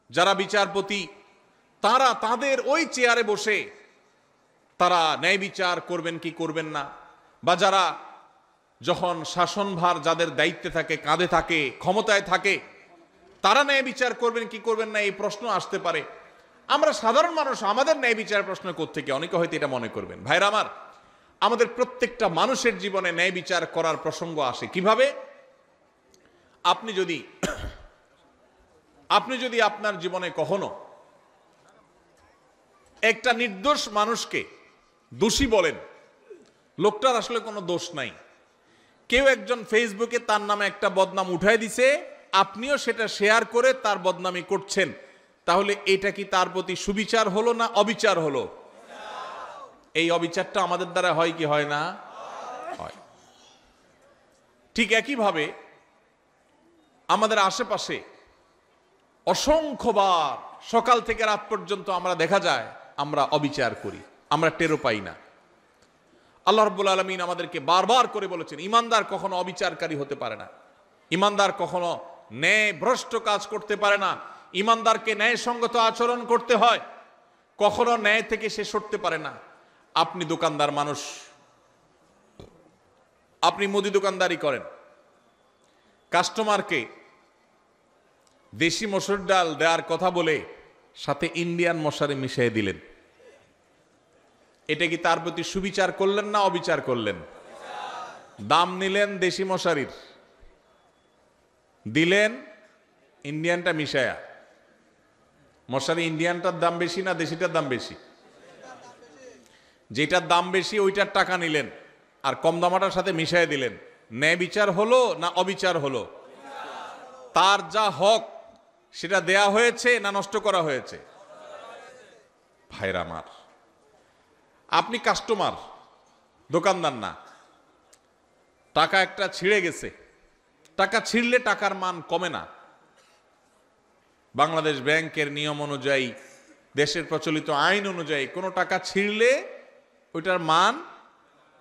যারা বিচারপতি, তারা তাদের ওই চেয়ারে বসে তারা ন্যায় বিচার করবেন কি করবেন না, বা যারা যখন শাসনভার যাদের দায়িত্বে থাকে, কাঁধে থাকে, ক্ষমতায় থাকে, তারা ন্যায় বিচার করবেন কি করবেন না এই প্রশ্ন আসতে পারে। আমরা সাধারণ মানুষ, আমাদের ন্যায় বিচার প্রশ্ন কোত্থেকে? অনেকে হয়তো এটা মনে করবেন। ভাইরা আমার, আমাদের প্রত্যেকটা মানুষের জীবনে ন্যায় বিচার করার প্রসঙ্গ আসে কিভাবে? আপনি যদি আপনার জীবনে কখনো একটা নির্দোষ মানুষকে দোষী বলেন, লোকটার আসলে কোনো দোষ নাই, কেউ একজন ফেসবুকে তার নামে একটা বদনাম উঠায় দিছে, আপনিও সেটা শেয়ার করে তার বদনামি করছেন, তাহলে এটা কি তার প্রতি সুবিচার হলো না অবিচার হলো? এই অবিচারটা আমাদের দ্বারা হয় কি হয় না? হয়। ঠিক একইভাবে আমাদের আশেপাশে অসংখ্যবার সকাল থেকে রাত পর্যন্ত আমরা দেখা যায় আমরা অবিচার করি, আমরা টেরও পাই না। আল্লাহ রাব্বুল আলামিন আমাদেরকে বারবার করে বলেছেন ঈমানদার কখনো অবিচারকারী হতে পারে না, ঈমানদার কখনো ন্যায় ভ্রষ্ট কাজ করতে পারে না, ঈমানদারকে ন্যায়সঙ্গত আচরণ করতে হয়, কখনো ন্যায় থেকে সে সরতে পারে না। আপনি দোকানদার মানুষ, আপনি মুদি দোকানদারি করেন, কাস্টমারকে দেশি মসুর ডাল দেওয়ার কথা বলে সাথে ইন্ডিয়ান মশারি মিশিয়ে দিলেন, এটা কি তার প্রতি সুবিচার করলেন না অবিচার করলেন? দাম নিলেন দেশি মশারির, দিলেন ইন্ডিয়ানটা মিশায়া। মশারি ইন্ডিয়ানটার দাম বেশি না দেশিটার দাম বেশি? যেটার দাম বেশি ওইটার টাকা নিলেন, আর কম দামাটার সাথে মিশিয়ে দিলেন, ন্যায় বিচার হলো না অবিচার হলো? তার যা হক সেটা দেয়া হয়েছে না নষ্ট করা হয়েছে? ভাইরা আমার, আপনি কাস্টমার, দোকানদার না। টাকা একটা ছিঁড়ে গেছে, টাকা ছিঁড়লে টাকার মান কমে না। বাংলাদেশ ব্যাংকের নিয়ম অনুযায়ী, দেশের প্রচলিত আইন অনুযায়ী কোনো টাকা ছিঁড়লে ওইটার মান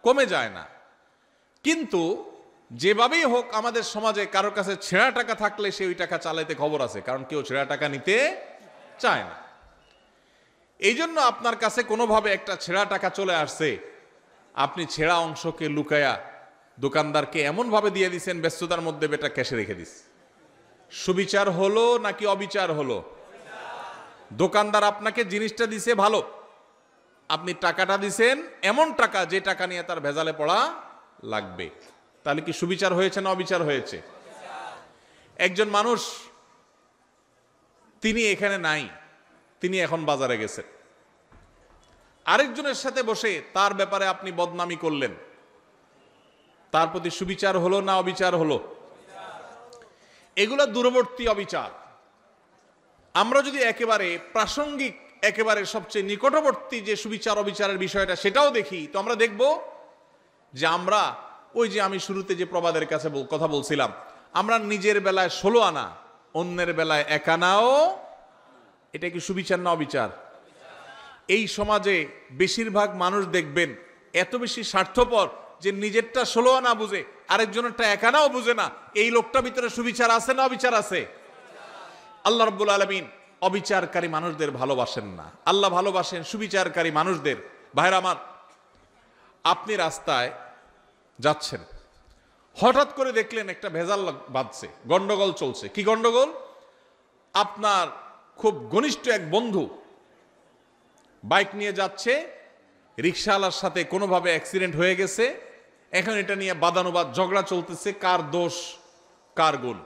কমে যায় না। কিন্তু যেভাবেই হোক আমাদের সমাজে কারোর কাছে ছেঁড়া টাকা থাকলে সে ওই টাকা চালাইতে খবর আছে, কারণ কেউ ছেঁড়া টাকা নিতে চায় না। এই জন্য আপনার কাছে কোনোভাবে একটা ছেঁড়া টাকা চলে আসছে, আপনি ছেঁড়া অংশকে লুকায়া দোকানদারকে এমনভাবে দিয়ে দিচ্ছেন ব্যস্ততার মধ্যে বেটা ক্যাশে রেখে দিস। সুবিচার হলো নাকি অবিচার হলো? দোকানদার আপনাকে জিনিসটা দিছে ভালো, আপনি টাকাটা দিছেন এমন টাকা যে টাকা নিয়ে তার ভেজালে পড়া লাগবে, তাহলে কি সুবিচার হয়েছে না অবিচার হয়েছে? একজন মানুষ, তিনি এখানে নাই, তিনি এখন বাজারে গেছেন, আরেকজনের সাথে বসে তার ব্যাপারে আপনি বদনামি করলেন, তার প্রতি সুবিচার হলো না অবিচার হলো? এগুলো দূরবর্তী অবিচার। আমরা যদি একেবারে প্রাসঙ্গিক, একেবারে সবচেয়ে নিকটবর্তী যে সুবিচার অবিচারের বিষয়টা সেটাও দেখি, তো আমরা দেখব যে আমরা ওই যে আমি শুরুতে যে প্রবাদের কাছে কথা বলছিলাম, আমরা নিজের বেলায় 16 আনা, অন্যের বেলায় 1 আনাও, এটা কি সুবিচার না অবিচার? এই সমাজে বেশিরভাগ মানুষ দেখবেন এত বেশি স্বার্থপর যে নিজেরটা 16 আনা বুঝে, আরেকজনেরটা 1 আনাও বুঝে না। এই লোকটার ভিতরে সুবিচার আছে না অবিচার আছে? আল্লাহ রাব্বুল আলামিন অবিচারকারী মানুষদের ভালোবাসেন না, আল্লাহ ভালোবাসেন সুবিচারকারী মানুষদের। ভাইরা আমার, আপনি রাস্তায় যাচ্ছেন, হঠাৎ করে দেখলেন একটা ভেজাল বাজছে, গন্ডগোল চলছে। কি গন্ডগোল? আপনার খুব ঘনিষ্ঠ এক বন্ধু বাইক নিয়ে যাচ্ছে, রিকশাওয়ালার সাথে কোনোভাবে অ্যাক্সিডেন্ট হয়ে গেছে, এখন এটা নিয়ে বাদানুবাদ ঝগড়া চলতেছে, কার দোষ কার গুণ।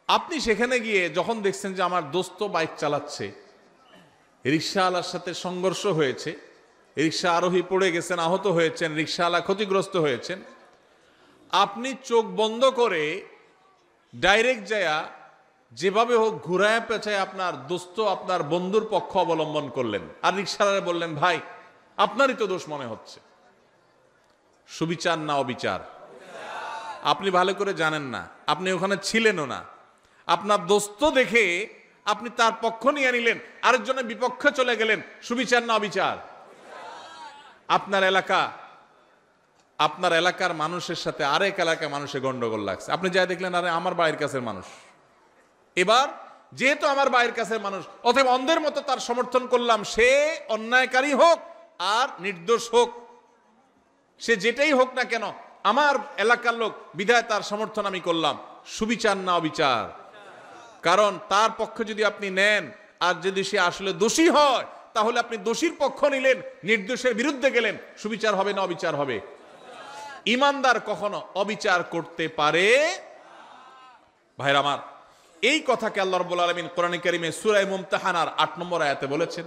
আপনি সেখানে গিয়ে যখন দেখছেন যে আমার দোস্ত বাইক চালাচ্ছে, রিকশাওয়ালার সাথে সংঘর্ষ হয়েছে, রিকশা আরোহী পড়ে গেছেন, আহত হয়েছেন, রিকশাওয়ালা ক্ষতিগ্রস্ত হয়েছেন, আপনি চোখ বন্ধ করে ডাইরেক্ট যায়া যেভাবে হোক ঘুরায় পেঁচায় আপনার দোস্ত, আপনার বন্ধুর পক্ষ অবলম্বন করলেন, আর রিকশাওয়ালা বললেন, ভাই আপনারই তো দোষ মনে হচ্ছে। সুবিচার না অবিচার? আপনি ভালো করে জানেন না, আপনি ওখানে ছিলেনও না, আপনার দোস্ত দেখে আপনি তার পক্ষ নিয়ে নিলেন, আরেকজনের বিপক্ষে চলে গেলেন। সুবিচার না অবিচার? আপনার এলাকার মানুষের সাথে আরেক এলাকার মানুষের গন্ডগোল লাগছে, আপনি যাই দেখলেন আরে আমার বাড়ির কাছের মানুষ, এবার যেহেতু আমার বাড়ির কাছের মানুষ, অথবা অন্ধের মতো তার সমর্থন করলাম, সে অন্যায়কারী হোক আর নির্দোষ হোক, সে যেটাই হোক না কেন, আমার এলাকার লোক বিধায় তার সমর্থন আমি করলাম। সুবিচার না অবিচার? কারণ তার পক্ষে যদি আপনি নেন আর যদি সে আসলে দোষী হয়, তাহলে আপনি দোষীর পক্ষ নিলেন, নির্দোষের বিরুদ্ধে গেলেন। সুবিচার হবে না অবিচার হবে? ইমানদার কখনো অবিচার করতে পারে? ভাইরা আমার, এই কথাকে আল্লাহ রাব্বুল আলামিন কোরআনে কারীমে সূরা মুমতাহানার 8 নম্বর আয়াতে বলেছেন।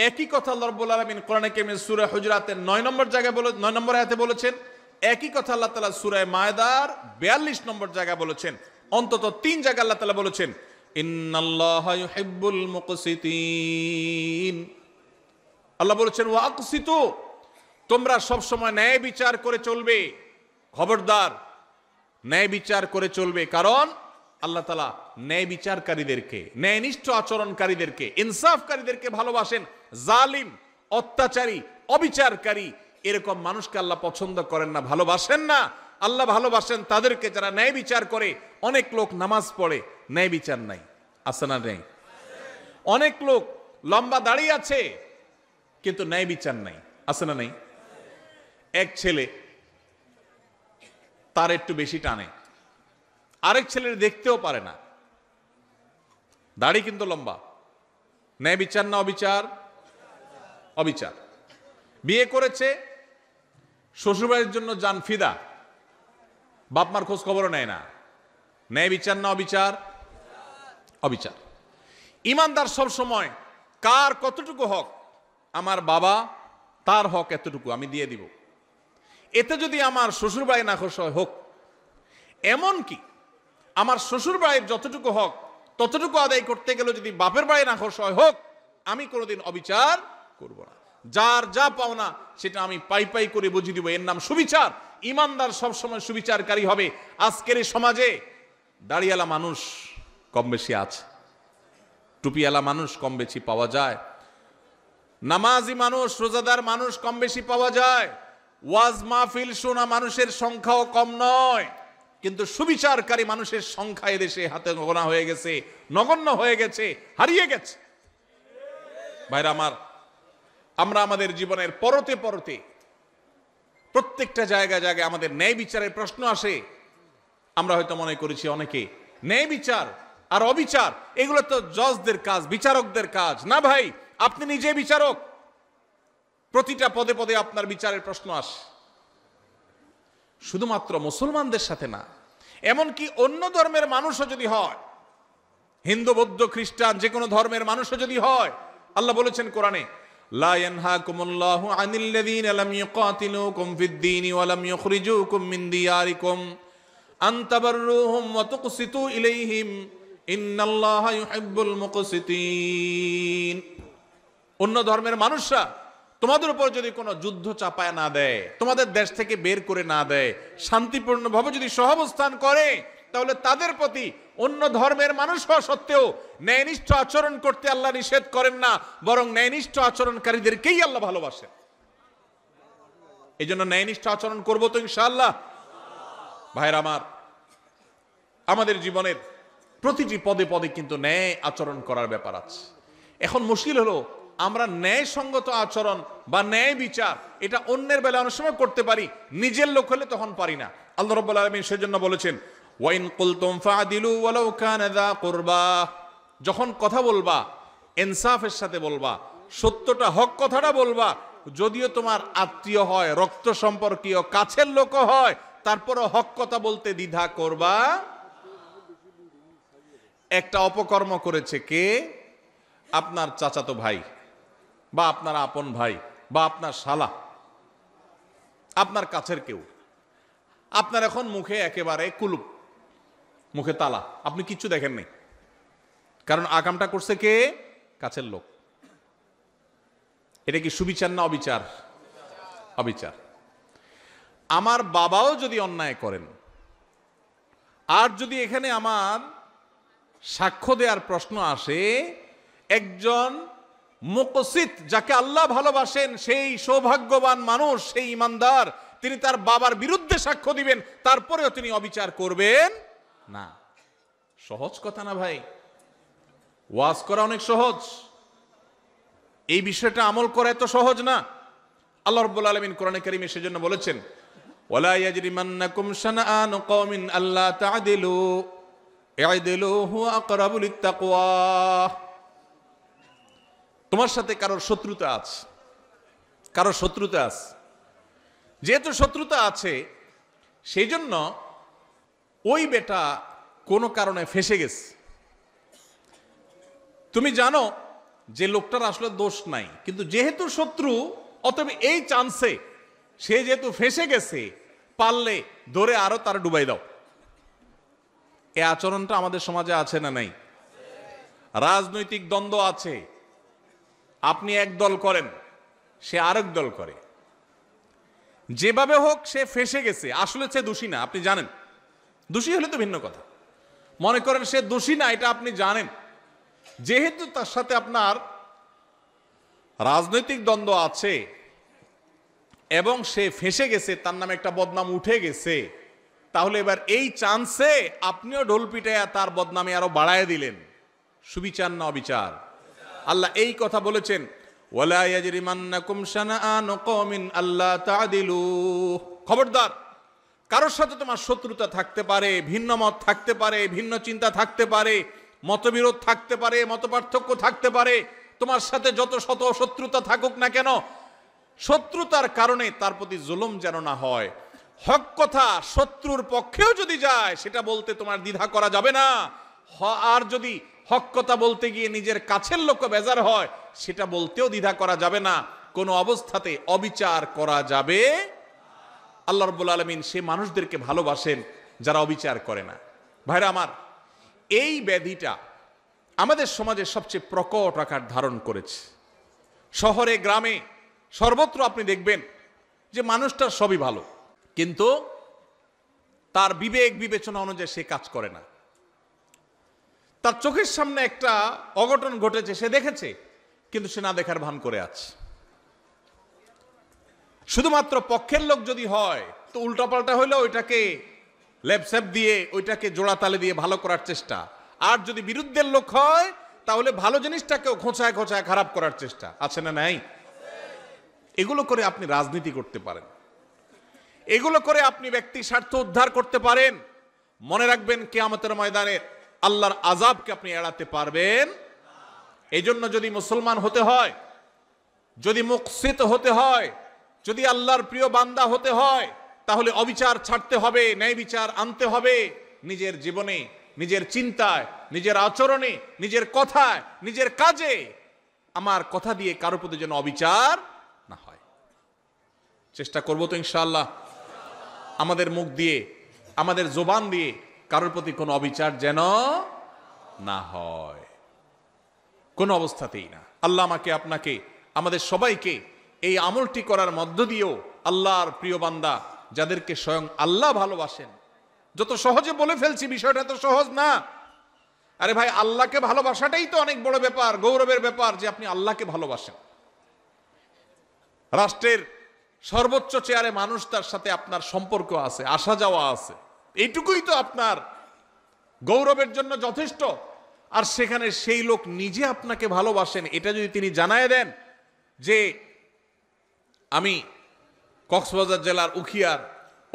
একই কথা আল্লাহ রাব্বুল আলামিন কোরআনে কারীমে সূরা হুজুরাতের 9 নম্বর আয়াতে বলেছেন। একই কথা আল্লাহ তাআলা সূরা মায়দার 42 নম্বর জায়গায় বলেছেন। অন্তত 3 জায়গায় আল্লাহ তাআলা বলেছেন, ইন্নাল্লাহা ইউহিব্বুল মুকসিতিন। আল্লাহ বলেছেন, ওয়া আকসিতু, তোমরা সব সময় ন্যায় বিচার করে চলবে। খবরদার, ন্যায় বিচার করে চলবে, কারণ আল্লাহ তাআলা ন্যায় বিচারকারীদেরকে, ন্যায়নিষ্ঠ আচরণকারীদেরকে, ইনসাফকারীদেরকে ভালোবাসেন। জালিম, অত্যাচারী, অবিচারকারী এরকম মানুষকে আল্লাহ পছন্দ করেন না, ভালোবাসেন না। আল্লাহ ভালোবাসেন তাদেরকে যারা ন্যায় বিচার করে। অনেক লোক নামাজ পড়ে, ন্যায় বিচার নাই, আছে না নেই? অনেক লোক লম্বা দাড়ি আছে কিন্তু ন্যায় বিচার নাই, আছে না নেই? এক ছেলে তার একটু বেশি টানে, আরেক ছেলের দেখতেও পারে না, দাড়ি কিন্তু লম্বা। ন্যায় বিচার না অবিচার? অবিচার। বিয়ে করেছে, শ্বশুরবাড়ির জন্য জান ফিদা, বাপ মার খোঁজ খবরও নেয় না। ন্যায় বিচার না অবিচার? অবিচার। ইমানদার সব সময় কার কতটুকু হক, আমার বাবা তার হক এতটুকু আমি দিয়ে দিব, এতে যদি আমার শ্বশুর বাড়ি নাখোশ হয় হোক, এমন কি আমার শ্বশুর বাড়ির যতটুকু হক ততটুকু আদায় করতে গেলে যদি বাপের বাড়ি নাখোশ হয় হোক, আমি কোনোদিন অবিচার করব না। যার যা পাওনা সেটা আমি পাই পাই করে বুঝিয়ে দিব, এর নাম সুবিচার। ইমানদার সবসময় সুবিচারকারী হবে। আজকের এই সমাজে দাড়িওয়ালা মানুষ কম বেশি আছে, টুপিওয়ালা মানুষ কম বেশি পাওয়া যায়, নামাজি মানুষ রোজাদার মানুষ কম বেশি পাওয়া যায়, ওয়াজ মাহফিল শোনা মানুষের সংখ্যাও কম নয়, কিন্তু সুবিচারকারী মানুষের সংখ্যা এদেশে হাতে গোনা হয়ে গেছে, নগণ্য হয়ে গেছে, হারিয়ে গেছে। ভাইরা আমার, আমরা আমাদের জীবনের পরতে পরতে প্রত্যেকটা জায়গায় জায়গায় আমাদের ন্যায় বিচারের প্রশ্ন আসে। আমরা হয়তো মনে করেছি অনেকে ন্যায় বিচার আর অবিচার এগুলো তো জজদের কাজ, বিচারকদের কাজ। না ভাই, আপনি নিজে বিচারক। প্রতিটা পদে পদে আপনার বিচারের প্রশ্ন আসে। শুধুমাত্র মুসলমানদের সাথে না, এমনকি অন্য ধর্মের মানুষও যদি হয়, হিন্দু বৌদ্ধ খ্রিস্টান যে কোনো ধর্মের মানুষও যদি হয়, আল্লাহ বলেছেন কোরআনে, লা ইয়ানহাকুমুল্লাহু আনিল্লাযীনা লাম ইউকাতিলুকুম ফিদ-দীনি ওয়া লাম ইউখরিজুকুম মিন দিয়ারিকুম আন তাবাররুহুম ওয়া তুকসিতু ইলাইহিম ইন্নাল্লাহা ইউহিব্বুল মুকসিতিন। অন্য ধর্মের মানুষরা তোমাদের উপর যদি কোনো যুদ্ধ চাপায় না দেয়, তোমাদের দেশ থেকে বের করে না দেয়, শান্তিপূর্ণভাবে যদি সহাবস্থান করে, তাহলে তাদের প্রতি অন্য ধর্মের মানুষ হওয়া সত্ত্বেও ন্যায়নিষ্ঠ আচরণ করতে আল্লাহ নিষেধ করেন না, বরং ন্যায়নিষ্ঠ আচরণকারীদেরকেই আল্লাহ ভালোবাসেন। এই জন্য ন্যায়নিষ্ঠ আচরণ করবো তো ইনশাআল্লাহ। ভাইরা আমার, আমাদের জীবনের প্রতিটি পদে পদে কিন্তু ন্যায় আচরণ করার ব্যাপার আছে। এখন মুশকিল হলো, আমরা ন্যায়সঙ্গত আচরণ বা ন্যায় বিচার এটা অন্যের বেলা অনেক সময় করতে পারি, নিজের লোক হলে তখন পারি না। আল্লাহ রাব্বুল আলামিন সেজন্য বলেছেন, ওয়াইন কুলতুম ফাদিলু ওয়ালাউ কানা যা কুরবা। যখন কথা বলবা ইনসাফের সাথে বলবা, সত্যটা হক কথাটা বলবা, যদিও তোমার আত্মীয় হয়, রক্ত সম্পর্কীয়, কাছের লোক হয়, তারপরও হক কথা বলতে দ্বিধা করবা। একটা অপকর্ম করেছে কে? আপনার চাচাতো ভাই বা আপনার আপন ভাই বা আপনার শালা, আপনার কাছের কেউ। আপনার এখন মুখে একেবারে কুলুপ, মুখে তালা, আপনি কিচ্ছু দেখেন নাই, কারণ আকামটা করছে কে? কাছের লোক। এটা কি সুবিচার না অবিচার? অবিচার। আমার বাবাও যদি অন্যায় করেন, আর যদি এখানে আমার সাক্ষ্য দেওয়ার প্রশ্ন আসে, একজন মুকসিত যাকে আল্লাহ ভালোবাসেন, সেই সৌভাগ্যবান মানুষ, সেই ইমানদার, তিনি তার বাবার বিরুদ্ধে সাক্ষ্য দিবেন, তারপরেও তিনি অবিচার করবেন না। সহজ কথা না ভাই? ওয়াজ করা অনেক সহজ, এই বিষয়টা আমল করা এত সহজ না। আল্লাহ রাব্বুল আলামিন কোরআনে কারীমে সেজন্য বলেছেন, ওয়ালা ইয়াজরিমান্নাকুম শানাআনু কওমিন আল্লা তা'দিলু ই'দিলু হুয়া আকরাবু লিত-তাকওয়া। তোমার সাথে কারোর শত্রুতা আছে, কারোর শত্রুতা আছে, যেহেতু শত্রুতা আছে সেই জন্য ওই বেটা কোনো কারণে ফেসে গেছে। তুমি জানো যে লোকটার আসলে দোষ নাই, কিন্তু যেহেতু শত্রু, অতএব এই চান্সে সে যেহেতু ফেসে গেছে, পারলে ধরে আরো তার ডুবাই দাও। এই আচরণটা আমাদের সমাজে আছে না নাই? রাজনৈতিক দ্বন্দ্ব আছে, আপনি এক দল করেন, সে আরেক দল করে, যেভাবে হোক সে ফেসে গেছে, আসলে সে দোষী না, আপনি জানেন। দোষী হলে তো ভিন্ন কথা, মনে করেন সে দোষী না, এটা আপনি জানেন, যেহেতু তার সাথে আপনার রাজনৈতিক দ্বন্দ্ব আছে এবং সে ফেসে গেছে, তার নামে একটা বদনাম উঠে গেছে, তাহলে এবার এই চান্সে আপনিও ঢোল পিটাইয়া তার বদনামে আরো বাড়ায় দিলেন। সুবিচার না অবিচার? আল্লাহ এই কথা বলেছেন, ওয়ালা ইয়াজরিমান্নাকুম শানাআনু কওমিন আল্লা তা'দিলু। খবরদার, কারোর সাথে তোমার শত্রুতা থাকতে পারে, ভিন্ন মত থাকতে পারে, ভিন্ন চিন্তা থাকতে পারে, মতবিরোধ থাকতে পারে, মতপার্থক্য থাকতে পারে, তোমার সাথে যত শত শত্রুতা থাকুক না কেন, শত্রুতার কারণে তার প্রতি জুলুম যেন না হয়। হক কথা শত্রুর পক্ষেও যদি যায়, সেটা বলতে তোমার দ্বিধা করা যাবে না। আর যদি হক কথা বলতে গিয়ে নিজের কাছের লোক বেজার হয়, সেটা বলতেও দ্বিধা করা যাবে না। কোনো অবস্থাতে অবিচার করা যাবে আল্লাহ রাব্বুল আলামিন সে মানুষদেরকে ভালোবাসেন যারা অবিচার করে না। ভাইরা আমার, এই ব্যাধিটা আমাদের সমাজে সবচেয়ে প্রকট আকার ধারণ করেছে। শহরে গ্রামে সর্বত্র আপনি দেখবেন যে মানুষটার সবই ভালো, কিন্তু তার বিবেক বিবেচনা অনুযায়ী সে কাজ করে না। তার চোখের সামনে একটা অঘটন ঘটেছে, সে দেখেছে, কিন্তু সে না দেখার ভান করে আছে। শুধুমাত্র পক্ষের লোক যদি হয় তো উল্টাপাল্টা হইলে ওইটাকে লেপসেপ দিয়ে ওইটাকে জোড়া তালে দিয়ে ভালো করার চেষ্টা, আর যদি বিরুদ্ধের লোক হয় তাহলে ভালো জিনিসটাকেও খোঁচায় খোঁচায় খারাপ করার চেষ্টা। আছে না নাই? এগুলো করে আপনি রাজনীতি করতে পারেন, এগুলো করে আপনি ব্যক্তি স্বার্থ উদ্ধার করতে পারেন। মনে রাখবেন, কিয়ামতের ময়দানে আল্লাহর আযাবকে আপনি এড়াতে পারবেন। এই জন্য যদি মুসলমান হতে হয়, যদি মুকসিত হতে হয়, যদি আল্লাহর প্রিয় বান্দা হতে হয়, তাহলে অবিচার ছাড়তে হবে, ন্যায় বিচার আনতে হবে নিজের জীবনে, নিজের চিন্তায়, নিজের আচরণে, নিজের কথায়, নিজের কাজে। আমার কথা দিয়ে কারো প্রতি যেন অবিচার না হয়। চেষ্টা করব তো ইনশাআল্লাহ, আমাদের মুখ দিয়ে, আমাদের জবান দিয়ে কারোর প্রতি কোনো অবিচার যেন না হয়, কোনো অবস্থাতেই না। আল্লাহ আমাকে, আপনাকে, আমাদের সবাইকে এই আমলটি করার মধ্য দিয়েও আল্লাহর প্রিয় বান্দা যাদেরকে স্বয়ং আল্লাহ ভালোবাসেন। যত সহজে বলে ফেলছি, বিষয়টা তো সহজ না। আরে ভাই, আল্লাহকে ভালোবাসাটাই তো অনেক বড় ব্যাপার, গৌরবের ব্যাপার যে আপনি আল্লাহকে ভালোবাসেন। রাষ্ট্রের সর্বোচ্চ চেয়ারে মানুষ, তার সাথে আপনার সম্পর্ক আছে, আসা যাওয়া আছে, এইটুকুই তো আপনার গৌরবের জন্য যথেষ্ট। আর সেখানে সেই লোক নিজে আপনাকে ভালোবাসেন, এটা যদি তিনি জানায় দেন যে আমি কক্সবাজার জেলার উখিয়ার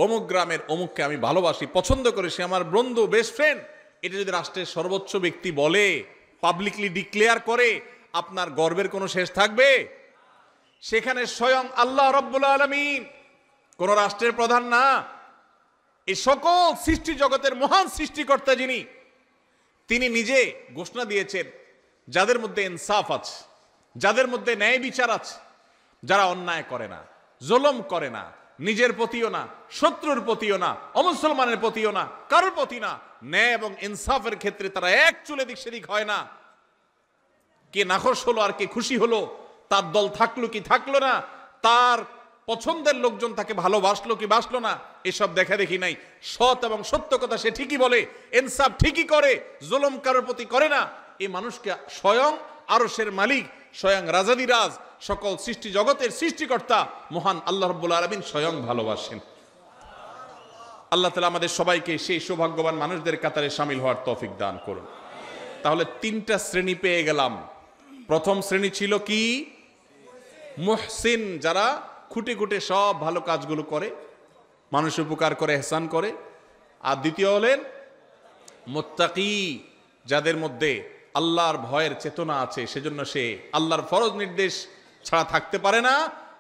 অমুক গ্রামের অমুককে আমি ভালোবাসি, পছন্দ করি, সে আমার বন্ধু, বেস্ট ফ্রেন্ড, এটা যদি রাষ্ট্রের সর্বোচ্চ ব্যক্তি বলে, পাবলিকলি ডিক্লেয়ার করে, আপনার গর্বের কোনো শেষ থাকবে? সেখানে স্বয়ং আল্লাহ রাব্বুল আলামিন, কোন রাষ্ট্রের প্রধান না, এই সকল সৃষ্টি জগতের মহান সৃষ্টিকর্তা যিনি, তিনি নিজে ঘোষণা দিয়েছেন যাদের মধ্যে ইনসাফ আছে, যাদের মধ্যে ন্যায় বিচার আছে, যারা অন্যায় করে না, জুলুম করে না, নিজের প্রতিও না, শত্রুর প্রতিও না, অমুসলমানের প্রতিও না, কারোর প্রতি না, ন্যায় এবং ইনসাফের ক্ষেত্রে তারা এক চুলে দিক সেদিক হয় না। কে নাখোশ হলো আর কে খুশি হলো, তার দল থাকলো কি থাকলো না, তার পছন্দের লোকজন তাকে ভালোবাসলো কি বাসলো না, এসব দেখা দেখি নাই। সৎ এবং সত্য কথা সে ঠিকই বলে, ইনসাফ ঠিকই করে, জুলুম কারোর প্রতি করে না। এই মানুষকে স্বয়ং আরশের মালিক, স্বয়ং রাজাদিরাজ, সকল সৃষ্টি জগতের সৃষ্টিকর্তা মহান আল্লাহ রাব্বুল আলামিন স্বয়ং ভালোবাসেন। আল্লাহ তাআলা আমাদের সবাইকে সেই সৌভাগ্যবান মানুষদের কাতারে শামিল হওয়ার তৌফিক দান করুন। তাহলে তিনটা শ্রেণী পেয়ে গেলাম। প্রথম শ্রেণী ছিল কি? মুহসিন, যারা খুঁটে খুঁটে সব ভালো কাজগুলো করে, মানুষ উপকার করে, ইহসান করে। আর দ্বিতীয় হলেন মুত্তাকি, যাদের মধ্যে আল্লাহর ভয়ের চেতনা আছে, সেজন্য সে আল্লাহর ফরজ নির্দেশ ছাড়া থাকতে পারে না,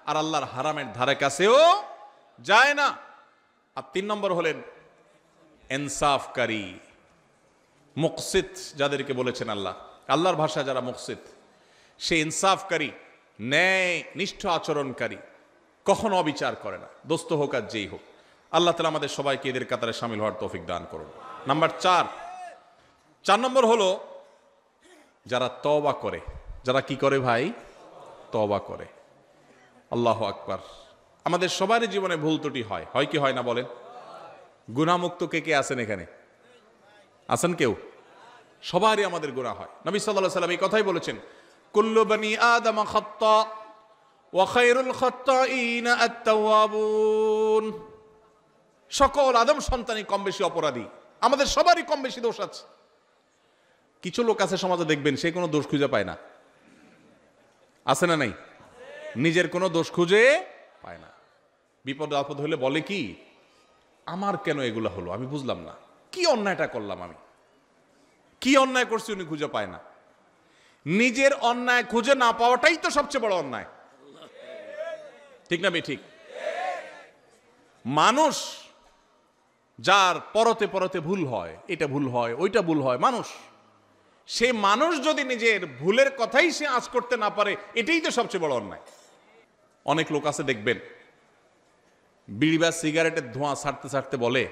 আর আল্লাহর হারামের ধারে কাছেও যায় না। আর 3 নম্বর হলেন ইনসাফকারী, মুকসিত, যাদেরকে বলেছেন আল্লাহ। আল্লাহর ভাষা যারা মুকসিত, সে ইনসাফকারী, ন্যায় নিষ্ঠ আচরণকারী, কখনো অবিচার করে না, দোস্ত হোক আর যেই হোক। আল্লাহ তাআলা আমাদের সবাইকে এদের কাতারে শামিল হওয়ার তৌফিক দান করুন। নাম্বার 4 নম্বর হলো যারা তওবা করে। যারা কি করে ভাই? তওবা করে। আল্লাহু আকবার। আমাদের সবারই জীবনে ভুল ত্রুটি হয়, হয় কি হয় না বলেন? গুনাহমুক্ত কে কে আছেন এখানে? আছেন কেউ? সবারই আমাদের গুনাহ হয়। নবী সাল্লাল্লাহু আলাইহি ওয়াসাল্লাম এই কথাই বলেছেন, কুল্লু বনি আদম খাত্তা ওয়া খায়রুল খাত্তাইনা আত-তাওয়াবুন। সকল আদম সন্তানই কম বেশি অপরাধী, আমাদের সবারই কম বেশি দোষ আছে। কিছু লোক আছে সমাজে, দেখবেন সে কোনো দোষ খুঁজে পায় না। আছে না নাই? নিজের কোনো দোষ খুঁজে পায় না। বিপদ আপদ হলে বলে কি, আমার কেন এগুলো হলো, আমি বুঝলাম না, কি অন্যায়টা করলাম, আমি কি অন্যায় করছি, উনি খুঁজে পায় না। নিজের অন্যায় খুঁজে না পাওয়াটাই তো সবচেয়ে বড় অন্যায়, ঠিক না? ঠিক। মানুষ যার পরতে পরতে ভুল হয়, এটা ভুল হয়, ওইটা ভুল হয়, মানুষ, সে মানুষ যদি নিজের ভুলের কথাই সে আঁচ করতে না পারে, এটাই তো সবচেয়ে বড় অন্যায়। অনেক লোক আছে দেখবেন বিড়ি বা সিগারেটের ধোঁয়া ছাড়তে ছাড়তে বলে,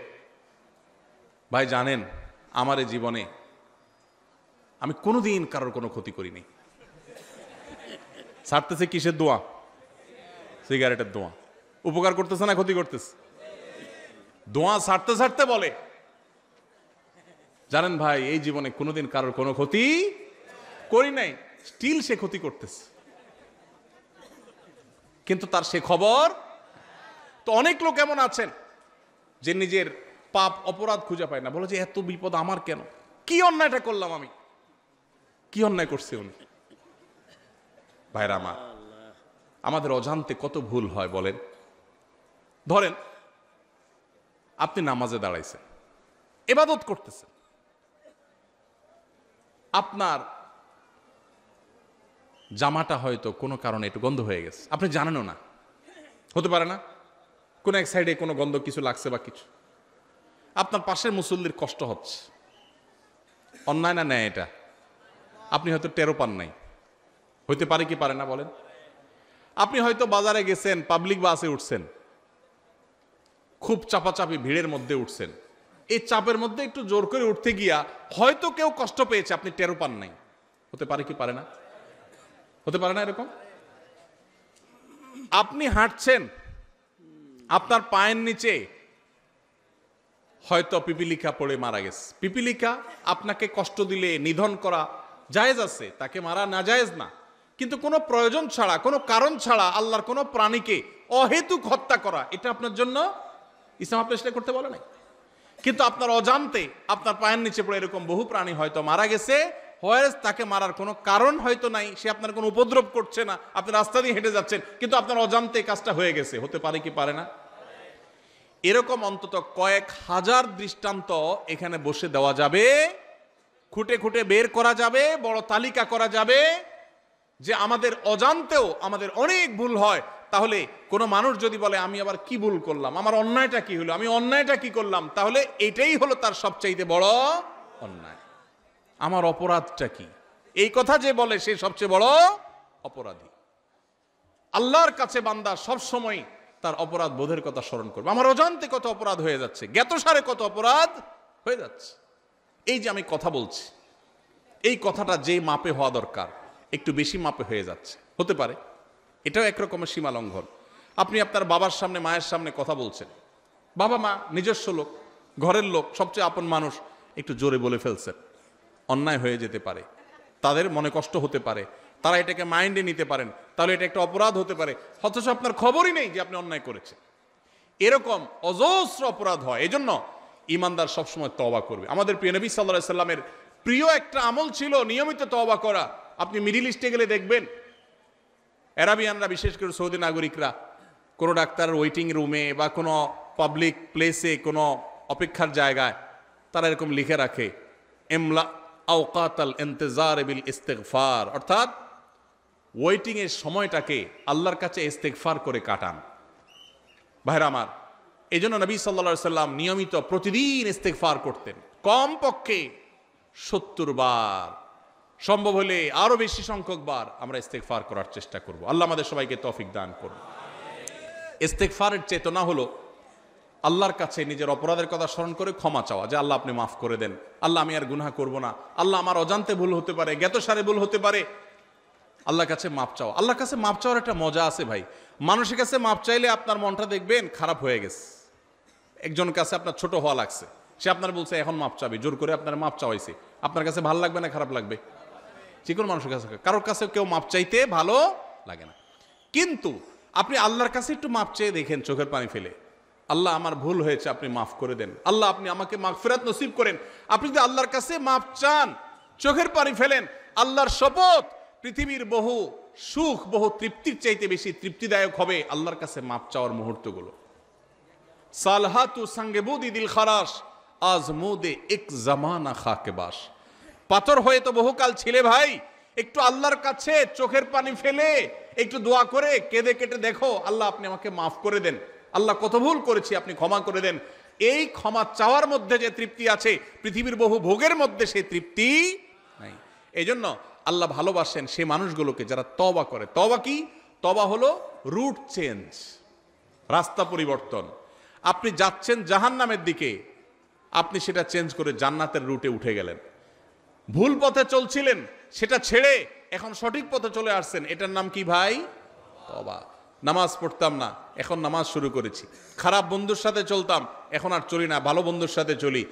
ভাই জানেন আমার এই জীবনে আমি কোনোদিন কারোর কোনো ক্ষতি করিনি। ছাড়তেছে কিসের ধোঁয়া? সিগারেটের ধোঁয়া। উপকার করতেছে না ক্ষতি করতেছে? ধোঁয়া ছাড়তে ছাড়তে বলে, জানেন ভাই এই জীবনে কোনোদিন কারোর কোনো ক্ষতি করি নাই। স্টিল সে ক্ষতি করতেছে, কিন্তু তার সে খবর। তো অনেক লোক এমন আছেন যে নিজের পাপ অপরাধ খুঁজে পায় না, বলে যে এত বিপদ আমার কেন, কি অন্যায়টা করলাম আমি, কি অন্যায় করছে উনি। ভাইরা আমার, আমাদের অজান্তে কত ভুল হয় বলেন। ধরেন আপনি নামাজে দাঁড়াইছেন, ইবাদত করতেছেন, আপনার জামাটা হয়তো কোনো কারণে একটু গন্ধ হয়ে গেছে, আপনি জানেনও না, হতে পারে না কোন এক সাইডে কোনো গন্ধ কিছু লাগছে বা কিছু। আপনার পাশের মুসল্লির কষ্ট হচ্ছে, অন্যায় না ন্যায় এটা? আপনি হয়তো টেরো পান নাই, হইতে পারে কি পারে না বলেন? আপনি হয়তো বাজারে গেছেন, পাবলিক বাসে উঠছেন, খুব চাপাচাপি ভিড়ের মধ্যে উঠছেন, এই চাপের মধ্যে একটু জোর করে উঠতে গিয়া হয়তো কেউ কষ্ট পেয়েছে, আপনি টেরো পান নাই, হতে পারে কি পারে না? হতে পারে না এরকম? আপনি হাঁটছেন, আপনার পায়ের নিচে হয়তো পিপিলিকা পড়ে মারা গেছে। পিপিলিকা আপনাকে কষ্ট দিলে নিধন করা জায়েজ আছে, তাকে মারা না জায়েজ না, কিন্তু কোনো প্রয়োজন ছাড়া, কোনো কারণ ছাড়া আল্লাহর কোনো প্রাণীকে অহেতুক হত্যা করা, এটা আপনার জন্য ইসলাম আপনি সেটা করতে বলে নাই। কিন্তু আপনার অজান্তে আপনার পায়ের নিচে পড়ে এরকম বহু প্রাণী হয়তো মারা গেছে, হয়তো তাকে মারার কোনো কারণ হয়তো নাই, সে আপনার কোনো উপদ্রব করছে না, আপনি রাস্তা দিয়ে হেঁটে যাচ্ছেন, কিন্তু আপনার অজান্তে কাজটা হয়ে গেছে, হতে পারে কি পারে না? এরকম অন্তত কয়েক হাজার দৃষ্টান্ত এখানে বসে দেওয়া যাবে, খুঁটে খুঁটে বের করা যাবে, বড় তালিকা করা যাবে, যে আমাদের অজান্তেও আমাদের অনেক ভুল হয়। তাহলে কোনো মানুষ যদি বলে আমি আবার কি ভুল করলাম, আমার অন্যায়টা কি হলো, আমি অন্যায়টা কি করলাম, তাহলে এটাই হলো তার সবচাইতে বড় অন্যায়। আমার অপরাধটা কি, এই কথা যে বলে সে সবচেয়ে বড় অপরাধী। আল্লাহর কাছে বান্দা সবসময় তার অপরাধ বোধের কথা স্মরণ করবে। আমার অজান্তে কত অপরাধ হয়ে যাচ্ছে, জ্ঞাতসারে কত অপরাধ হয়ে যাচ্ছে। এই যে আমি কথা বলছি, এই কথাটা যে মাপে হওয়া দরকার একটু বেশি মাপে হয়ে যাচ্ছে, হতে পারে এটাও একরকমের সীমা লঙ্ঘন। আপনি আপনার বাবার সামনে মায়ের সামনে কথা বলছেন, বাবা মা নিজস্ব লোক, ঘরের লোক, সবচেয়ে আপন মানুষ, একটু জোরে বলে ফেলছেন, অন্যায় হয়ে যেতে পারে, তাদের মনে কষ্ট হতে পারে, তারা এটাকে মাইন্ডে নিতে পারেন, তাহলে এটা একটা অপরাধ হতে পারে, অথচ আপনার খবরই নেই যে আপনি অন্যায় করেছেন। এরকম অজস্র অপরাধ হয়। এই জন্য ইমানদার সবসময় তওবা করবে। আমাদের প্রিয় নবী সাল্লাল্লাহু আলাইহি সাল্লামের প্রিয় একটা আমল ছিল নিয়মিত তওবা করা। আপনি মিডিল ইস্টে গেলে দেখবেন আরাবিয়ানরা, বিশেষ করে সৌদি নাগরিকরা, কোনো ডাক্তারের ওয়েটিং রুমে বা কোনো পাবলিক প্লেসে, কোনো অপেক্ষার জায়গায় তারা এরকম লিখে রাখে ইমলা আওকাতাল ইন্তেজার বিল ইস্তিগফার, অর্থাৎ ওয়েটিং এর সময়টাকে আল্লাহর কাছে ইস্তিগফার করে কাটান। ভাইরা আমার, এই জন্য নবী সাল্লাল্লাহু আলাইহি সাল্লাম নিয়মিত প্রতিদিন ইস্তিগফার করতেন, কমপক্ষে 70 বার, সম্ভব হলে আরো বেশি সংখ্যক বার আমরা ইস্তিগফার করার চেষ্টা করব। আল্লাহ আমাদের সবাইকে তৌফিক দান করুন। ইস্তিগফারের চেতনা হলো আল্লাহর কাছে নিজের অপরাধের কথা স্মরণ করে ক্ষমা চাওয়া, যে আল্লাহ আপনি মাফ করে দেন, আল্লাহ আমি আর গুনাহ করব না, আল্লাহ আমার অজান্তে ভুল হতে পারে, জ্ঞাতসারে ভুল হতে পারে, আল্লাহর কাছে মাপ চাওয়া। আল্লাহর কাছে মাপ চাওয়ার একটা মজা আছে ভাই। মানুষের কাছে মাপ চাইলে আপনার মনটা দেখবেন খারাপ হয়ে গেছে। একজন কাছে আপনার ছোট হওয়া লাগছে, সে আপনার বলছে এখন মাপ চাবি, জোর করে আপনার মাপ চাওয়াইছে, আপনার কাছে ভালো লাগবে না খারাপ লাগবে? যে কোনো মানুষের কাছে, কারোর কাছে কেউ মাপ চাইতে ভালো লাগে না। কিন্তু আপনি আল্লাহর কাছে একটু মাপ চেয়ে দেখেন, চোখের পানি ফেলে, আল্লাহ আমার ভুল হয়েছে, আপনি মাফ করে দেন, আল্লাহ আপনি আমাকে মাগফিরাত নসিব করেন। আপনি যদি আল্লাহর কাছে মাপ চান, চোখের পানি ফেলেন, আল্লাহর শপথ, পৃথিবীর বহু সুখ, বহু তৃপ্তির চাইতে বেশি তৃপ্তিদায়ক হবে আল্লাহর কাছে মাপ চাওয়ার মুহূর্তগুলো। সালহাতু সাঙ্গেবুদি দিল খারাস আজমুদে এক জামানা খাকে বাস। পাথর হয়ে তো বহুকাল ছিলে ভাই, একটু আল্লাহর কাছে চোখের পানি ফেলে একটু দোয়া করে কেঁদে কেটে দেখো, আল্লাহ আপনি আমাকে মাফ করে দেন, আল্লাহ কত ভুল করেছি, আপনি ক্ষমা করে দেন। এই ক্ষমা চাওয়ার মধ্যে যে তৃপ্তি আছে, পৃথিবীর বহু ভোগের মধ্যে সেই তৃপ্তি নাই। এই জন্য আল্লাহ ভালোবাসেন সে মানুষগুলোকে যারা তওবা করে। তওবা কি? তওবা হলো রুট চেঞ্জ। রাস্তা পরিবর্তন। আপনি যাচ্ছেন জাহান্নামের দিকে, আপনি সেটা চেঞ্জ করে জান্নাতের রুটে উঠে গেলেন। ভুল পথে চলছিলেন, সেটা ছেড়ে এখন সঠিক পথে চলে আসছেন, এটার নাম কি ভাই? তওবা। নামাজ পড়তাম না, এখন নামাজ শুরু করেছি। খারাপ বন্ধুর সাথে চলতাম, এখন আর চলি না, ভালো বন্ধুর সাথে চলি।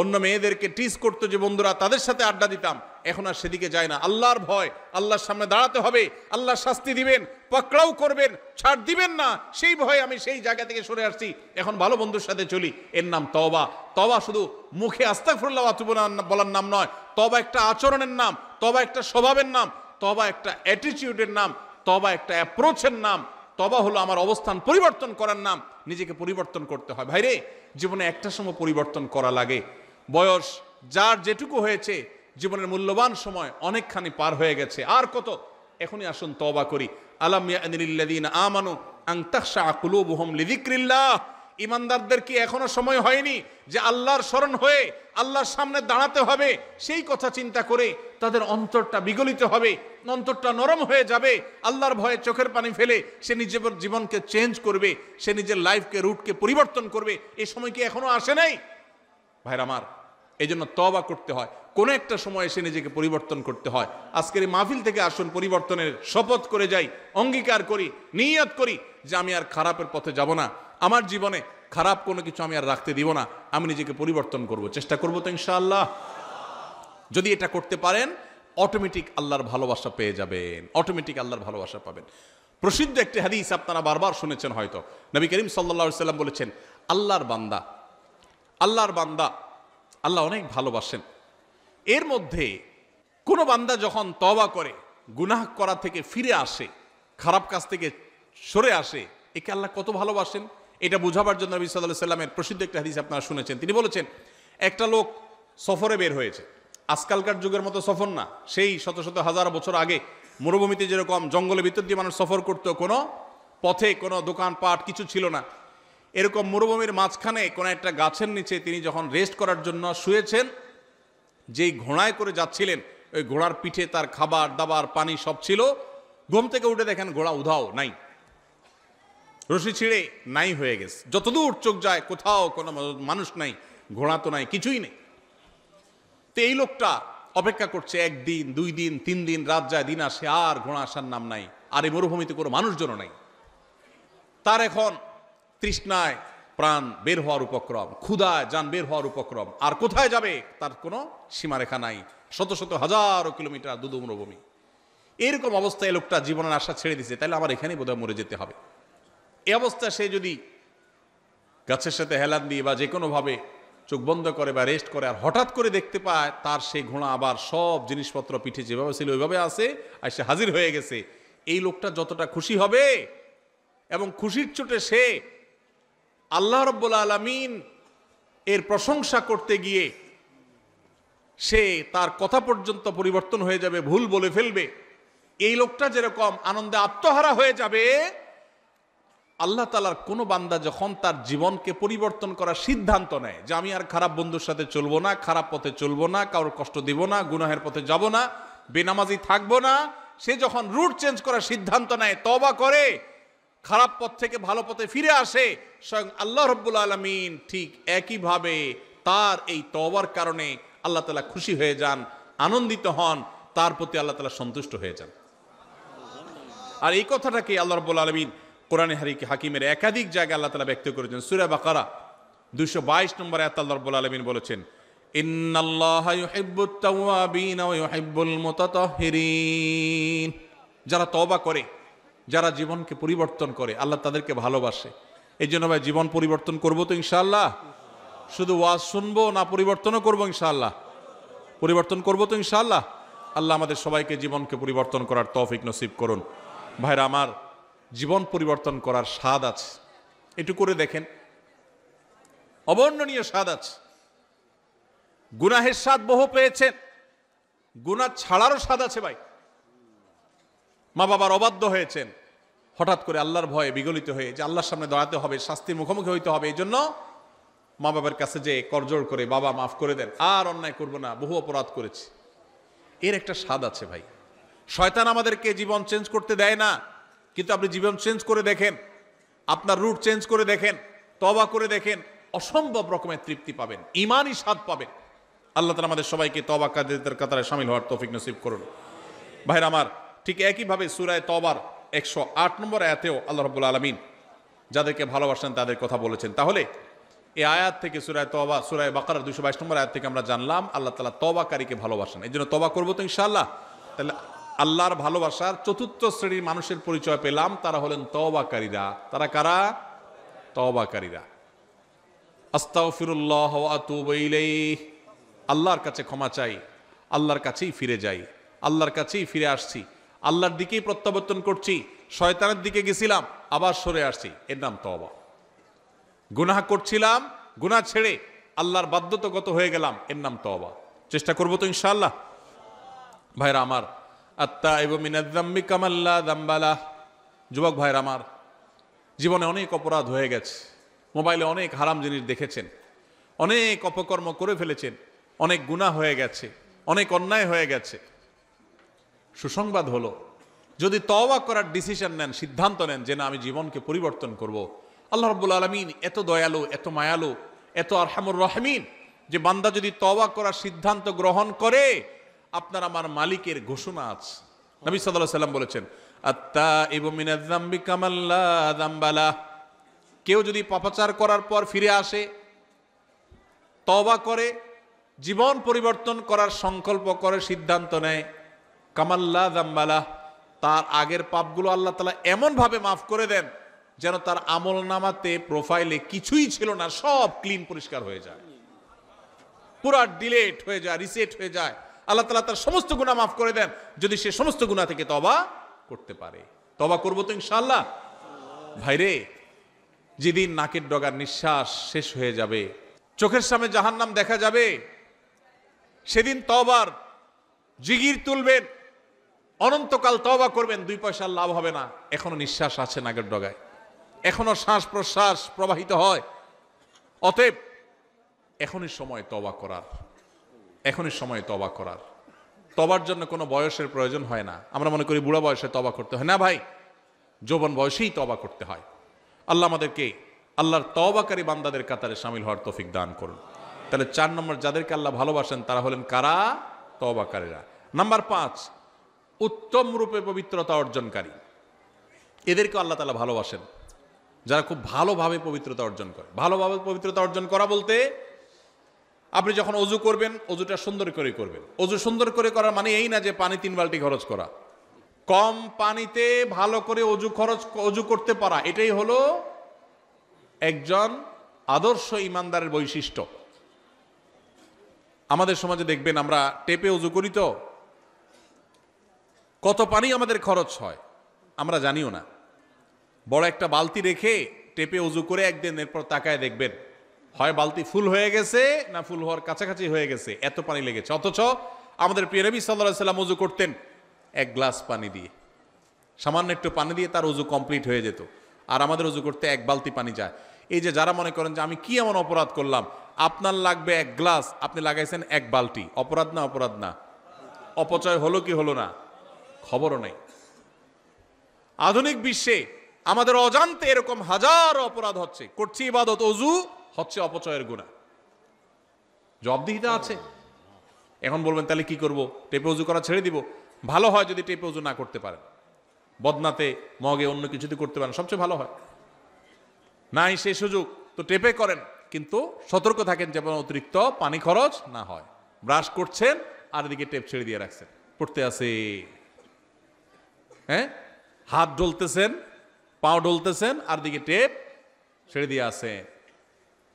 অন্য মেয়েদেরকে টিজ করতো যে বন্ধুরা, তাদের সাথে আড্ডা দিতাম, এখন আর সেদিকে যায় না। আল্লাহর ভয়, আল্লাহর সামনে দাঁড়াতে হবে, আল্লাহ শাস্তি দিবেন, পাকড়াও করবেন, ছাড় দিবেন না, সেই ভয়ে আমি সেই জায়গা থেকে সরে আসছি, এখন ভালো বন্ধুর সাথে চলি। এর নাম তওবা। তওবা শুধু মুখে আস্তাগফিরুল্লাহ ওয়া আতুবু ইলাইহি বলার নাম নয়, তওবা একটা আচরণের নাম, তওবা একটা স্বভাবের নাম, তওবা একটা অ্যাটিটিউডের নাম, তওবা একটা অ্যাপ্রোচের নাম। তওবা হলো আমার অবস্থান পরিবর্তন করার নাম। নিজেকে পরিবর্তন করতে হয় ভাইরে। জীবনে একটা সময় পরিবর্তন করা লাগে। বয়স যার যেটুকু হয়েছে, জীবনের মূল্যবান সময় অনেকখানি পার হয়ে গেছে, আর কত? এখনই আসুন তওবা করি। আলাম ইয়ানিল্লাযীনা আমানু আন তাখশা কুলুবুহুম লিযিকরিল্লাহ। ইমানদারদের কি এখনো সময় হয়নি যে আল্লাহর স্মরণ হয়ে আল্লাহর সামনে দাঁড়াতে হবে? সেই কথা চিন্তা করে তাদের অন্তরটা বিগলিত হবে, অন্তরটা নরম হয়ে যাবে। আল্লাহর ভয়ে চোখের পানি ফেলে সে নিজের জীবনকে চেঞ্জ করবে, সে নিজের লাইফকে, রুটকে পরিবর্তন করবে। এই সময় কি এখনো আসে নাই? ভাইরা আমার, এই জন্য তওবা করতে হয়, কোনো একটা সময় এসে নিজেকে পরিবর্তন করতে হয়। আজকের এই মাহফিল থেকে আসুন পরিবর্তনের শপথ করে যাই, অঙ্গীকার করি, নিয়ত করি যে আমি আর খারাপের পথে যাব না, আমার জীবনে খারাপ কোনো কিছু আমি আর রাখতে দিব না, আমি নিজেকে পরিবর্তন করব, চেষ্টা করব তো ইনশাআল্লাহ। যদি এটা করতে পারেন, অটোমেটিক আল্লাহর ভালোবাসা পেয়ে যাবেন, অটোমেটিক আল্লাহর ভালোবাসা পাবেন। প্রসিদ্ধ একটি হাদিস আপনারা বারবার শুনেছেন হয়তো। নবী করিম সাল্লাল্লাহু আলাইহি সাল্লাম বলেছেন, আল্লাহর বান্দা, আল্লাহর বান্দা আল্লাহ অনেক ভালোবাসেন। এর মধ্যে কোনো বান্দা যখন তওবা করে, গুনাহ করা থেকে ফিরে আসে, খারাপ কাজ থেকে সরে আসে, একে আল্লাহ কত ভালোবাসেন এটা বোঝাবার জন্য নবী সাল্লাল্লাহু আলাইহি সাল্লামের প্রসিদ্ধ একটা হাদিস আপনারা শুনেছেন। তিনি বলেছেন, একটা লোক সফরে বের হয়েছে। আজকালকার যুগের মতো সফর না, সেই শত শত হাজার বছর আগে মরুভূমিতে যেরকম জঙ্গলের ভিতর দিয়ে মানুষ সফর করতো, কোনো পথে কোনো দোকানপাট কিছু ছিল না, এরকম মরুভূমির মাঝখানে কোনো একটা গাছের নিচে তিনি যখন রেস্ট করার জন্য শুয়েছেন, যেই ঘোড়ায় করে যাচ্ছিলেন, ওই ঘোড়ার পিঠে তার খাবার দাবার পানি সব ছিল। ঘুম থেকে উঠে দেখেন ঘোড়া উধাও, নাই, রশি ছিঁড়ে নাই হয়ে গেছে। যতদূর চোখ যায় কোথাও কোনো মানুষ নাই, ঘোড়া তো নাই, কিছুই নেই। তো এই লোকটা অপেক্ষা করছে, একদিন, 2 দিন, 3 দিন, রাত যায়, দিন আসে, আর ঘোড়া আসার নাম নাই। আর এই মরুভূমিতে কোনো মানুষজন নাই। তার এখন তৃষ্ণায় প্রাণ বের হওয়ার উপক্রম, ক্ষুধায় যান বের হওয়ার উপক্রম। আর কোথায় যাবে তার কোনো সীমারেখা নাই, শত শত হাজারো কিলোমিটার দুদু মরুভূমি। এরকম অবস্থায় লোকটা জীবনের আশা ছেড়ে দিছে, তাহলে আমার এখানেই বোধহয় মরে যেতে হবে। এই অবস্থা সে যদি গাছের সাথে হেলান দিয়ে বা যে কোনোভাবে চোখ বন্ধ করে বা রেস্ট করে, আর হঠাৎ করে দেখতে পায় তার সেই ঘোড়া আবার সব জিনিসপত্র পিঠে যেভাবে ছিল ওইভাবে আছে, আর সে হাজির হয়ে গেছে, এই লোকটা যতটা খুশি হবে, এবং খুশির চোটে সে আল্লাহ রাব্বুল আলামিন এর প্রশংসা করতে গিয়ে সে তার কথা পর্যন্ত পরিবর্তন হয়ে যাবে, ভুল বলে ফেলবে। এই লোকটা যেরকম আনন্দে আত্মহারা হয়ে যাবে, আল্লাহ তাআলার কোনো বান্দা যখন তার জীবনকে পরিবর্তন করার সিদ্ধান্ত নেয় যে আমি আর খারাপ বন্ধুর সাথে চলবো না, খারাপ পথে চলবো না, কারোর কষ্ট দিব না, গুনাহের পথে যাব না, বেনামাজি থাকবো না, সে যখন রুট চেঞ্জ করার সিদ্ধান্ত নেয়, তওবা করে, খারাপ পথ থেকে ভালো পথে ফিরে আসে, স্বয়ং আল্লাহ রাব্বুল আলামিন ঠিক একইভাবে তার এই তওবার কারণে আল্লাহ তাআলা খুশি হয়ে যান, আনন্দিত হন, তার প্রতি আল্লাহ তাআলা সন্তুষ্ট হয়ে যান। আর এই কথাটাকে আল্লাহ রাব্বুল আলামিন কোরআনে হাকিমের একাধিক জায়গায় আল্লাহ তাআলা ব্যক্ত করেছেন। সূরা বাকারা 222 নম্বর আয়াতে আল্লাহ রাব্বুল আলামিন বলেছেন, ইন্নাল্লাহা ইউহিব্বুত তাওয়াবিন ওয়া ইউহিব্বুল মুতাতাহহিরিন। যারা তওবা করে, যারা জীবনকে পরিবর্তন করে, আল্লাহ তাদেরকে ভালোবাসে। এই জন্য ভাই জীবন পরিবর্তন করবো তো ইনশাআল্লাহ? শুধু ওয়াজ শুনবো না, পরিবর্তনও করবো ইনশাআল্লাহ? পরিবর্তন করবো তো ইনশাআল্লাহ? আল্লাহ আমাদের সবাইকে জীবনকে পরিবর্তন করার তৌফিক নসিব করুন। ভাইরা আমার, জীবন পরিবর্তন করার স্বাদ আছে, একটু করে দেখেন, অবর্ণনীয় স্বাদ আছে। গুনাহের স্বাদ বহু পেয়েছেন, গুনাহ ছাড়ারও স্বাদ আছে ভাই। মা বাবার অবাধ্য হয়েছেন, হঠাৎ করে আল্লাহর ভয়ে বিগলিত হয়ে যে আল্লাহর সামনে দাঁড়াতে হবে, শাস্তির মুখোমুখি হইতে হবে, এই জন্য মা বাবার কাছে যে করজোড় করে, বাবা মাফ করে দেন, আর অন্যায় করবো না, বহু অপরাধ করেছি, এর একটা স্বাদ আছে ভাই। শয়তান আমাদেরকে জীবন চেঞ্জ করতে দেয় না, কিন্তু আপনি জীবন চেঞ্জ করে দেখেন। আপনার রুট চেঞ্জ করে দেখেন, তওবা করে দেখেন, অসম্ভব রকমের তৃপ্তি পাবেন, ঈমানি স্বাদ পাবেন। আল্লাহ তাআলা আমাদের সবাইকে তওবাকারীদের কাতারে শামিল হওয়ার তৌফিক নসিব করুন। ভাইরা আমার, ঠিক একইভাবে সূরা তওবার 108 নম্বর আয়াতেও আল্লাহ রাব্বুল আলামিন যাদেরকে ভালোবাসেন তাদের কথা বলেছেন। তাহলে এই আয়াত থেকে সূরা তওবা, সূরা বাকারার 222 নম্বর আয়াত থেকে আমরা জানলাম আল্লাহ তাআলা তওবাকারীকে ভালোবাসেন। এই জন্য তওবা করবো তো ইনশাআল্লাহ। তাহলে আল্লাহর ভালোবাসার চতুর্থ শ্রেণীর মানুষের পরিচয় পেলাম, তারা হলেন তওবাকারীরা। তারা কারা? তওবাকারীরা। আস্তাগফিরুল্লাহ ওয়া আতুবু ইলাইহি, আল্লাহর কাছে ক্ষমা চাই, আল্লাহর কাছেই ফিরে যাই, আল্লাহর কাছেই ফিরে আসছি, আল্লাহর দিকেই প্রত্যাবর্তন করছি, শয়তানের দিকে গেছিলাম আবার সরে আসছি, এর নাম তওবা। গুনাহ করছিলাম, গুনাহ ছেড়ে আল্লাহর বাধ্যতাগত হয়ে গেলাম, এর নাম তওবা। চেষ্টা করবো তো ইনশাআল্লাহ। ভাইরা আমার, আত্তাইবু মিনাজ যামবি কামান লা যামবা লাহ। যুবক ভাইরা আমার, জীবনে অনেক অপরাধ হয়ে গেছে, মোবাইলে অনেক হারাম জিনিস দেখেছেন, অনেক অপকর্ম করে ফেলেছেন, অনেক গুনাহ হয়ে গেছে, অনেক অন্যায় হয়ে গেছে। সুসংবাদ হলো, যদি তওবা করার ডিসিশন নেন, সিদ্ধান্ত নেন যে না আমি জীবনকে পরিবর্তন করব, আল্লাহ রাব্বুল আলামিন এত দয়ালু, এত মায়ালু, এত আরহামুর রাহিমিন যে বান্দা যদি তওবা করার সিদ্ধান্ত গ্রহণ করে, আপনার আমার মালিকের ঘোষণা আছে। নবী সাল্লাল্লাহু আলাইহি ওয়াসাল্লাম বলেছেন, আত্তাইবু মিনাজ যামবি কামান লা যামবা লাহ। কেউ যদি পাপাচার করার পর ফিরে আসে, তওবা করে, জীবন পরিবর্তন করার সংকল্প করে, সিদ্ধান্ত নেয়, কামান লা যামবা লাহ, তার আগের পাপগুলো আল্লাহ তাআলা এমনভাবে মাফ করে দেন যেন তার আমল নামাতে, প্রোফাইলে কিছুই ছিল না, সব ক্লিন, পরিষ্কার হয়ে যায়, পুরা ডিলেট হয়ে যায়, রিসেট হয়ে যায়। আল্লাহ তাআলা তার সমস্ত গুনাহ মাফ করে দেন যদি সে সমস্ত গুনাহ থেকে তওবা করতে পারে। তওবা করবো তো ইনশাআল্লাহ। ভাইরে, যেদিন নাকের ডগার নিঃশ্বাস শেষ হয়ে যাবে, চোখের সামনে জাহান্নাম দেখা যাবে, সেদিন তওবার জিগির তুলবেন, অনন্তকাল তওবা করবেন, 2 পয়সার লাভ হবে না। এখনো নিঃশ্বাস আছে নাকের ডগায়, এখনো শ্বাস প্রশ্বাস প্রবাহিত হয়। অতএব এখনই সময় তওবা করার, এখনই সময় তওবা করার। তওবার জন্য কোনো বয়সের প্রয়োজন হয় না। আমরা মনে করি বুড়া বয়সে তওবা করতে হয়, না ভাই, যৌবন বয়সেই তওবা করতে হয়। আল্লাহ আমাদেরকে আল্লাহর তওবাকারী বান্দাদের কাতারে শামিল হওয়ার তৌফিক দান করুন। তাহলে 4 নম্বর, যাদেরকে আল্লাহ ভালোবাসেন তারা হলেন কারা? তওবাকারীরা। নাম্বার 5, উত্তম রূপে পবিত্রতা অর্জনকারী। এদেরকে আল্লাহ তাআলা ভালোবাসেন, যারা খুব ভালোভাবে পবিত্রতা অর্জন করে। ভালোভাবে পবিত্রতা অর্জন করা বলতে, আপনি যখন অজু করবেন, অজুটা সুন্দর করে করবেন। অজু সুন্দর করে করার মানে এই না যে পানি 3 বালতি খরচ করা। কম পানিতে ভালো করে অজু করতে পারা, এটাই হলো একজন আদর্শ ইমানদারের বৈশিষ্ট্য। আমাদের সমাজে দেখবেন আমরা টেপে অজু করি, তো কত পানি আমাদের খরচ হয় আমরা জানিও না। বড় একটা বালতি রেখে টেপে অজু করে একদিন, এরপর তাকায় দেখবেন হয় বালতি ফুল হয়ে গেছে না ফুল হওয়ার কাছাকাছি হয়ে গেছে, এত পানি লেগেছে। অথচ আমাদের প্রিয় নবী সাল্লাল্লাহু আলাইহি ওয়াসাল্লাম অজু করতেন 1 গ্লাস পানি দিয়ে, সামান্য একটু পানি দিয়ে তার অজু কমপ্লিট হয়ে যেত। আর আমাদের অজু করতে 1 বালতি পানি যায়। এই যে যারা মনে করেন যে আমি কি এমন অপরাধ করলাম, আপনার লাগবে 1 গ্লাস, আপনি লাগাইছেন 1 বালতি, অপরাধ না? অপরাধ না? অপচয় হলো কি হলো না? খবরও নেই। আধুনিক বিশ্বে আমাদের অজান্তে এরকম হাজারো অপরাধ হচ্ছে, করছি ইবাদত, অজু হচ্ছে অপচয়ের গুনাহ। জবাবদিহিতা আছে। এখন বলবেন তাহলে কি করব? টেপে অজু করা ছেড়ে দিব? ভালো হয় যদি টেপে অজু না করতে পারেন, বদনাতে, মগে, অন্য কিছুতে করতে পারেন, সবচেয়ে ভালো হয়। নাই সেই সুযোগ তো টেপে করেন, কিন্তু সতর্ক থাকেন যেন অতিরিক্ত পানি খরচ না হয়। ব্রাশ করছেন আর এদিকে টেপ ছেড়ে দিয়ে রাখছেন, পড়তে আছে, হ্যাঁ, হাত ডলতেছেন, পাও ডলতেছেন, আর দিকে টেপ ছেড়ে দিয়ে আসেন।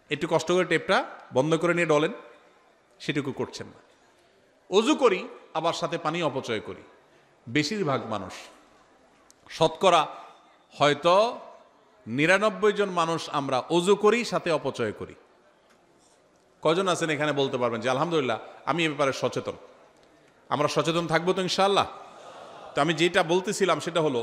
একটু কষ্ট করে টেপটা বন্ধ করে নিয়ে ডলেন, সেটুকু করছেন না। অজু করি আবার সাথে পানি অপচয় করি। বেশিরভাগ মানুষ, শতকরা হয়তো 99 জন মানুষ আমরা অজু করি সাথে অপচয় করি। কজন আছেন এখানে বলতে পারবেন যে আলহামদুলিল্লাহ আমি এ ব্যাপারে সচেতন? আমরা সচেতন থাকবো তো ইনশাআল্লাহ। তো আমি যেটা বলতেছিলাম সেটা হলো,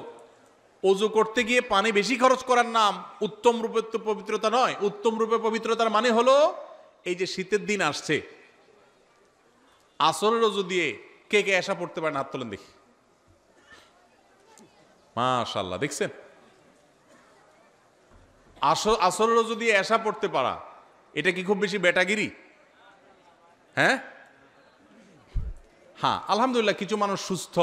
অজু করতে গিয়ে পানি বেশি খরচ করার নাম উত্তম রূপে তো পবিত্রতা নয়। উত্তম রূপে পবিত্রতার মানে হলো, এই যে শীতের দিন আসছে, আসরের অজু দিয়ে কে কে এসা পড়তে পারেন? হাত তোলেন দেখি। মাশাআল্লাহ, দেখছেন? আসরেরও যদি এশা পড়তে পারা, এটা কি খুব বেশি বেটাগিরি? হ্যাঁ হ্যাঁ, আলহামদুলিল্লাহ কিছু মানুষ সুস্থ,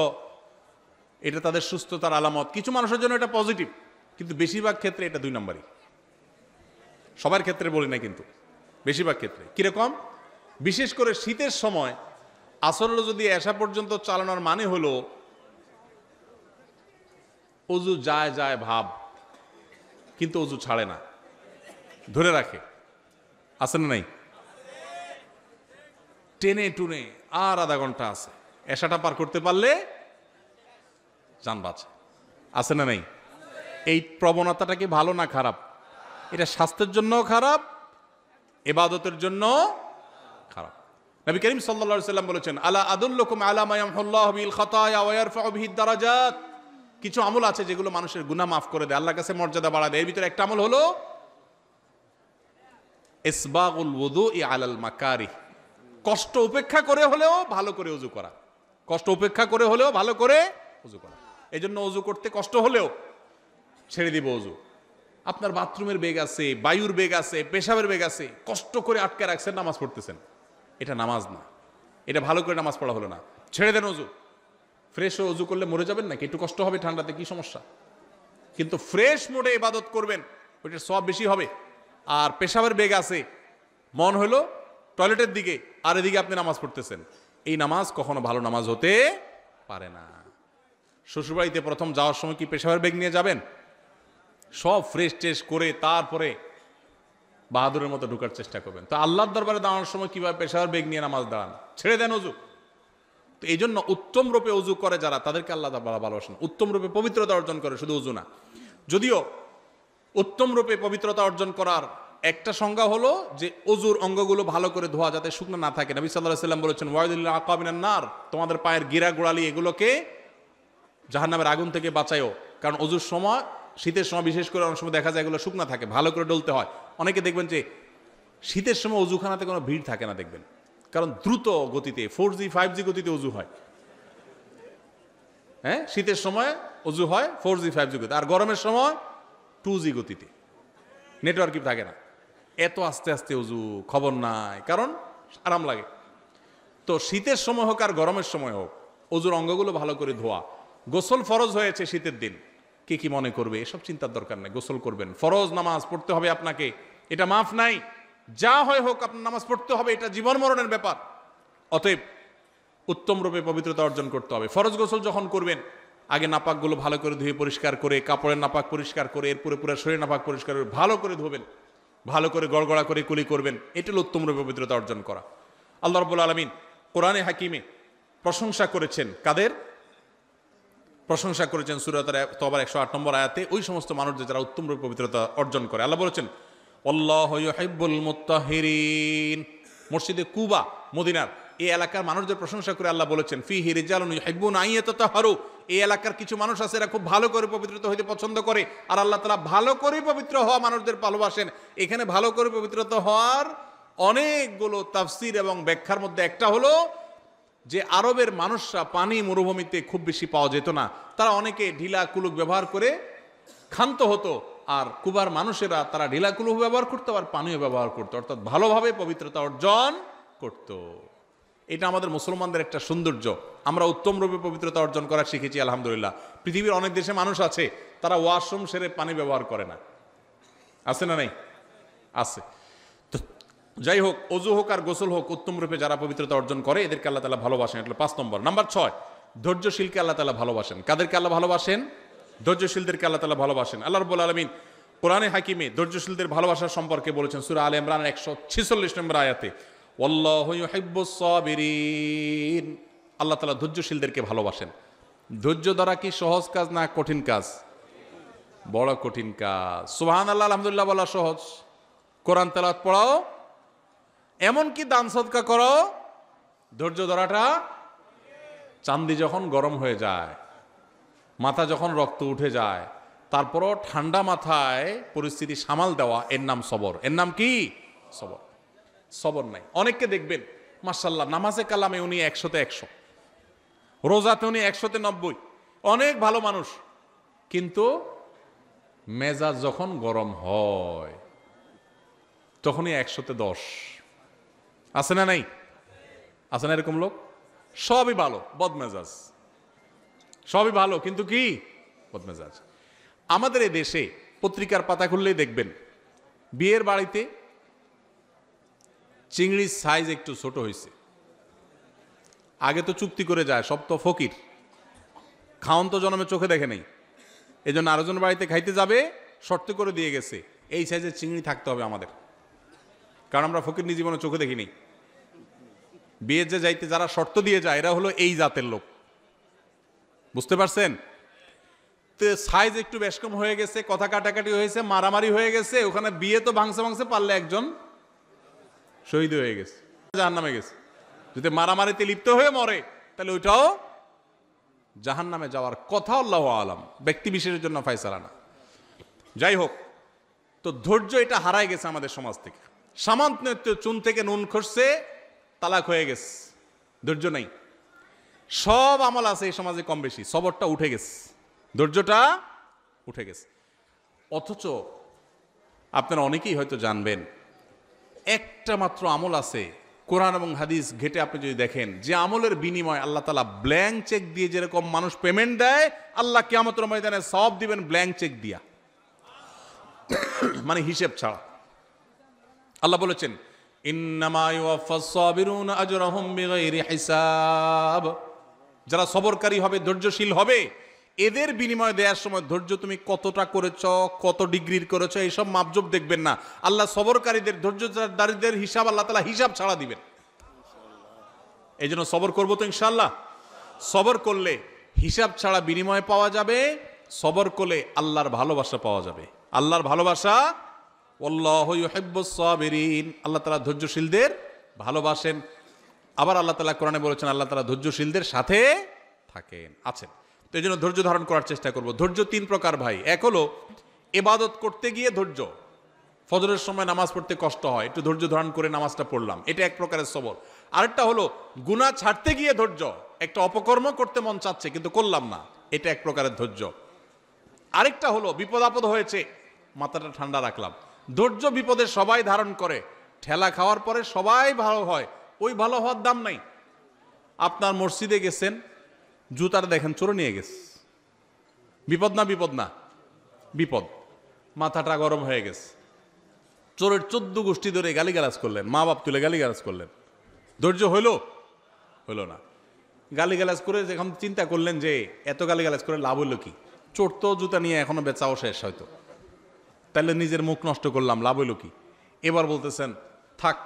এটা তাদের সুস্থতার আলামত, কিছু মানুষের জন্য এটা পজিটিভ, কিন্তু বেশিরভাগ ক্ষেত্রে এটা 2 নম্বরই। সবার ক্ষেত্রে বলি না, কিন্তু বেশিরভাগ ক্ষেত্রে। কিরকম? বিশেষ করে শীতের সময় আসরেরও যদি এশা পর্যন্ত চালানোর মানে হলো অজু যায় যায় ভাব, কিন্তু অজু ছাড়ে না, ধরে রাখে। আছে না নাই? টেনে টুনে আর আধা ঘন্টা আছে, এশাটা পার করতে পারলে জান বাঁচে। আছে না নাই? এই প্রবণতাটা কি ভালো না খারাপ? এটা স্বাস্থ্যের জন্যও খারাপ, ইবাদতের জন্য খারাপ। নবী করিম সাল্লাল্লাহু আলাইহি সাল্লাম বলেছেন, আলা আদুল্লুকুম আলা মা ইয়ামহুল্লাহু বিল খাতায়া ওয়া ইয়ারফাউ বিহি দারাজাত। কিছু আমল আছে যেগুলো মানুষের গুনাহ মাফ করে দেয়, আল্লাহর কাছে মর্যাদা বাড়ায় দেয়। এর ভিতরে একটা আমল হলো ইসবাগুল ওযুই আলাল মাকারিহ। কষ্ট উপেক্ষা করে হলেও ভালো করে ওযু করা, কষ্ট উপেক্ষা করে হলেও ভালো করে ওযু করা। এজন্য ওযু করতে কষ্ট হলেও ছেড়ে দিব ওযু। আপনার বাথরুমের বেগ আছে, বায়ুর বেগ আছে, পেশাবের বেগ আছে, কষ্ট করে আটকে রাখছেন, নামাজ পড়তেছেন, এটা নামাজ না, এটা ভালো করে নামাজ পড়া হলো না, ছেড়ে দেন ওযু। ফ্রেশ ওযু করলে মরে যাবেন নাকি? একটু কষ্ট হবে ঠান্ডাতে, কি সমস্যা? কিন্তু ফ্রেশ মোডে ইবাদত করবেন, ওইটার সওয়াব বেশি হবে। আর পেশাবের বেগ আছে, মন হলো টয়লেটের দিকে, আর এদিকে আপনি নামাজ পড়তেছেন, এই নামাজ কখনো ভালো নামাজ হতে পারে না। শ্বশুরবাড়িতে প্রথম যাওয়ার সময় কি পেশাবের বেগ নিয়ে যাবেন? সব ফ্রেশ ট্রেশ করে তারপরে বাহাদুরের মতো ঢুকার চেষ্টা করবেন। তো আল্লাহর দরবারে দাঁড়ানোর সময় কিভাবে পেশাবের বেগ নিয়ে নামাজ দাঁড়ান? ছেড়ে দেন ওযু। তো এই জন্য উত্তম রূপে ওযু করে যারা, তাদেরকে আল্লাহ তাআলা ভালোবাসেন। উত্তম রূপে পবিত্রতা অর্জন করে, শুধু ওযু না। যদিও উত্তম রূপে পবিত্রতা অর্জন করার একটা সংজ্ঞা হলো যে ওযুর অঙ্গগুলো ভালো করে ধোয়া, যাতে শুকনো না থাকে। নবী সাল্লাল্লাহু আলাইহি সাল্লাম বলেছেন, ওয়াইদুল আকাবিনান নার, তোমাদের পায়ের গিরা গোড়ালি এগুলোকে জাহান্নামের আগুন থেকে বাঁচায়ও। কারণ ওযুর সময়, শীতের সময় বিশেষ করে অনেক সময় দেখা যায় এগুলো শুকনা থাকে, ভালো করে ডলতে হয়। অনেকে দেখবেন যে শীতের সময় অজুখানাতে কোনো ভিড় থাকে না, দেখবেন, কারণ দ্রুত গতিতে 4G 5G গতিতে অজু হয়। হ্যাঁ, শীতের সময় অজু হয় 4G 5G গতিতে, আর গরমের সময় 2G গতিতে, নেটওয়ার্কই থাকে না। এত আস্তে আস্তে অজু, খবর নাই, কারণ আরাম লাগে। তো শীতের সময় হোক আর গরমের সময় হোক, অজুর অঙ্গগুলো ভালো করে ধোয়া। গোসল ফরজ হয়েছে শীতের দিন, কে কি মনে করবে এসব চিন্তার দরকার নেই, গোসল করবেন। ফরজ নামাজ পড়তে হবে আপনাকে, এটা মাফ নাই। যা হয় হোক আপনার নামাজ পড়তে হবে, এটা জীবন মরণের ব্যাপার। অতএব উত্তম রূপে পবিত্রতা অর্জন করতে হবে। ফরজ গোসল যখন করবেন, আগে নাপাকগুলো ভালো করে ধুয়ে পরিষ্কার করে, কাপড়ের নাপাক পরিষ্কার করে, এরপরে পুরো শরীর নাপাক পরিষ্কার করে ভালো করে ধোবেন, ভালো করে গড়গড়া করে কুলি করবেন। এটা হলো উত্তম রূপে পবিত্রতা অর্জন করা। আল্লাহ রাব্বুল আলামিন কোরআনে হাকিমে প্রশংসা করেছেন, কাদের প্রশংসা করেছেন? সূরা তাওবার 108 নম্বর আয়াতে ওই সমস্ত মানুষদের যারা উত্তম রূপে পবিত্রতা অর্জন করে। আল্লাহ বলেছেন, আল্লাহু ইউহিব্বুল মুত্তাহিরিন। মসজিদে কুবা, মদিনার এই এলাকার মানুষদের প্রশংসা করে আল্লাহ বলেছেন, ফিহি রিজালুন ইউহিব্বুনা আন ইয়াতাতাহারু। এই এলাকার কিছু মানুষ আছে, এরা খুব ভালো করে পবিত্রতা হইতে পছন্দ করে, আর আল্লাহ তাআলা ভালো করে পবিত্র হওয়া মানুষদের ভালোবাসেন। এখানে ভালো করে পবিত্রতা হওয়ার অনেকগুলো তাফসীর এবং ব্যাখ্যার মধ্যে একটা হলো যে আরবের মানুষরা পানি মরুভূমিতে খুব বেশি পাওয়া যেত না, তারা অনেকে ঢিলা কুলুক ব্যবহার করে ক্ষান্ত হতো, আর কুবার মানুষেরা তারা ঢিলা কুলুক ব্যবহার করতো আর পানিও ব্যবহার করতো, অর্থাৎ ভালোভাবে পবিত্রতা অর্জন করত। এটা আমাদের মুসলমানদের একটা সৌন্দর্য, আমরা উত্তম রূপে পবিত্রতা অর্জন করা শিখেছি আলহামদুলিল্লাহ। পৃথিবীর অনেক দেশে মানুষ আছে তারা ওয়াশরুম সেরে পানি ব্যবহার করে না, আছে না নাই? আছে। তো যাই হোক, অজু হোক আর গোসল হোক, উত্তম রূপে যারা পবিত্রতা অর্জন করে এদেরকে আল্লাহ তাআলা ভালোবাসেন। এটা 5 নম্বর। নাম্বার 6, ধৈর্যশীলকে আল্লাহ তাআলা ভালোবাসেন। কাদেরকে আল্লাহ ভালোবাসেন? ধৈর্যশীলদেরকে আল্লাহ তাআলা ভালোবাসেন। আল্লাহ রাব্বুল আলামিন কোরআনে হাকিমে ধৈর্যশীলদের ভালোবাসার সম্পর্কে বলেছেন সূরা আলে ইমরানের 146 নম্বর আয়াতে, ওয়াল্লাহু ইউহিব্বুস সাবিরিন। আল্লাহ তাআলা ধৈর্যশীলদেরকে ভালোবাসেন। ধৈর্য ধরা কি সহজ কাজ না কঠিন কাজ? বড় কঠিন কাজ। সুবহানাল্লাহ, আলহামদুলিল্লাহ বলা সহজ, কোরআন তেলাওয়াত পড়াও, এমনকি দান সদকা করো, ধৈর্য ধরাটা, চান্দি যখন গরম হয়ে যায়, মাথা যখন রক্ত উঠে যায়, তারপরও ঠান্ডা মাথায় পরিস্থিতি সামাল দেওয়া, এর নাম সবর। এর নাম কি? সবর। সবর নাই। অনেককে দেখবেন মাশাআল্লাহ নামাজে কালামে উনি 100তে 100, রোজাতে উনি 100তে 90, অনেক ভালো মানুষ, কিন্তু মেজাজ যখন গরম হয় তখনই 100-10 আছে না নাই? আছে না এরকম লোক? সবই ভালো, বদমেজাজ, সবই ভালো, কিন্তু কি বদমেজাজ। আমাদের এই দেশে পত্রিকার পাতা খুললেই দেখবেন বিয়ের বাড়িতে চিংড়ির সাইজ একটু ছোট হয়েছে। আগে তো চুক্তি করে যায়, সব তো ফকির, খাওন তো জন্মে চোখে দেখে নেই, এই জন্য আরেকজন বাড়িতে খাইতে যাবে, শর্ত করে দিয়ে গেছে এই সাইজের চিংড়ি থাকতে হবে আমাদের, কারণ আমরা ফকির নিজ জীবনে চোখে দেখিনি। বিয়ের যে যাইতে যারা শর্ত দিয়ে যায় এরা হলো এই জাতের লোক, বুঝতে পারছেন? তো সাইজ একটু বেশ কম হয়ে গেছে, কথা কাটাকাটি হয়েছে, মারামারি হয়ে গেছে, ওখানে বিয়ে তো ভাঙছে পারলে একজন শহীদ হয়ে গেছে, জাহান্নামে গেছে। যদি মারামারিতে লিপ্ত হয়ে মরে তাহলে ওইটাও জাহান্নামে যাওয়ার কথা, আল্লাহু আলাম, ব্যক্তি বিশেষের জন্য ফায়সালা না। যাই হোক, তো ধৈর্য এটা হারায় গেছে আমাদের সমাজ থেকে। সামান্য চুন থেকে নুন খসছে, তালাক হয়ে গেছে, ধৈর্য নাই। সব আমল আছে এই সমাজে কম বেশি, সবরটা উঠে গেছে, ধৈর্যটা উঠে গেছে। অথচ আপনারা অনেকেই হয়তো জানবেন একটা মাত্র আমল আছে কোরআন এবং হাদিস ঘেটে আপনি যদি দেখেন, যে আমলের বিনিময় আল্লাহ তাআলা ব্ল্যাঙ্ক চেক দিয়ে যেরকম মানুষ পেমেন্ট দেয়, আল্লাহ কিয়ামতের ময়দানে সওয়াব দিবেন ব্ল্যাঙ্ক চেক দিয়া, মানে হিসেব ছাড়া। আল্লাহ বলেছেন ইন্নামা ইউওয়াফাস সাবিরুনা আজরাহুম বিগাইরি হিসাব, যারা সবরকারী হবে, ধৈর্যশীল হবে, এদের বিনিময় দেওয়ার সময় ধৈর্য তুমি কতটা করেছ, কত ডিগ্রির করেছ, এইসব মাপজোপ দেখবেন না। আল্লাহ সবরকারীদের, ধৈর্যদারীদের হিসাব আল্লাহ তাআলা হিসাব ছাড়া দিবেন। এই জন্য সবর করবো তো ইনশাআল্লাহ। সবর করলে হিসাব ছাড়া বিনিময় পাওয়া যাবে, সবর করলে আল্লাহর ভালোবাসা পাওয়া যাবে। আল্লাহর ভালোবাসা, আল্লাহু ইউহিব্বুস সাবিরিন, আল্লাহ তাআলা ধৈর্যশীলদের ভালোবাসেন। আবার আল্লাহ তাআলা কোরআনে বলেছেন আল্লাহ তাআলা ধৈর্যশীলদের সাথে থাকেন, আছেন। তো এই জন্য ধৈর্য ধারণ করার চেষ্টা করব। ধৈর্য 3 প্রকার ভাই। এক হলো ইবাদত করতে গিয়ে ধৈর্য, ফজরের সময় নামাজ পড়তে কষ্ট হয়, একটু ধৈর্য ধারণ করে নামাজটা পড়লাম, এটা এক প্রকারের সবর। আরেকটা হলো গুনাহ ছাড়তে গিয়ে ধৈর্য, একটা অপকর্ম করতে মন চাচ্ছে কিন্তু করলাম না, এটা এক প্রকারের ধৈর্য। আরেকটা হলো বিপদ আপদ হয়েছে, মাথাটা ঠান্ডা রাখলাম। ধৈর্য বিপদে সবাই ধারণ করে, ঠেলা খাওয়ার পরে সবাই ভালো হয়, ওই ভালো হওয়ার দাম নাই। আপনার মসজিদে গেছেন, জুতার দেখেন চোরে নিয়ে গেছে, বিপদ না? বিপদ না? বিপদ। মাথাটা গরম হয়ে গেছে, চোরের 14 গোষ্ঠী ধরে গালিগালাজ করলেন, মা বাপ তুলে গালিগালাজ করলেন, ধৈর্য হইল? হইল না। গালিগালাজ করে যখন চিন্তা করলেন যে এত গালিগালাজ করে লাভ হইল কি, চোর তো জুতা নিয়ে এখনো বেচাও শেষ হয়তো, তাহলে নিজের মুখ নষ্ট করলাম, লাভ হইল কি? এবার বলতেছেন থাক,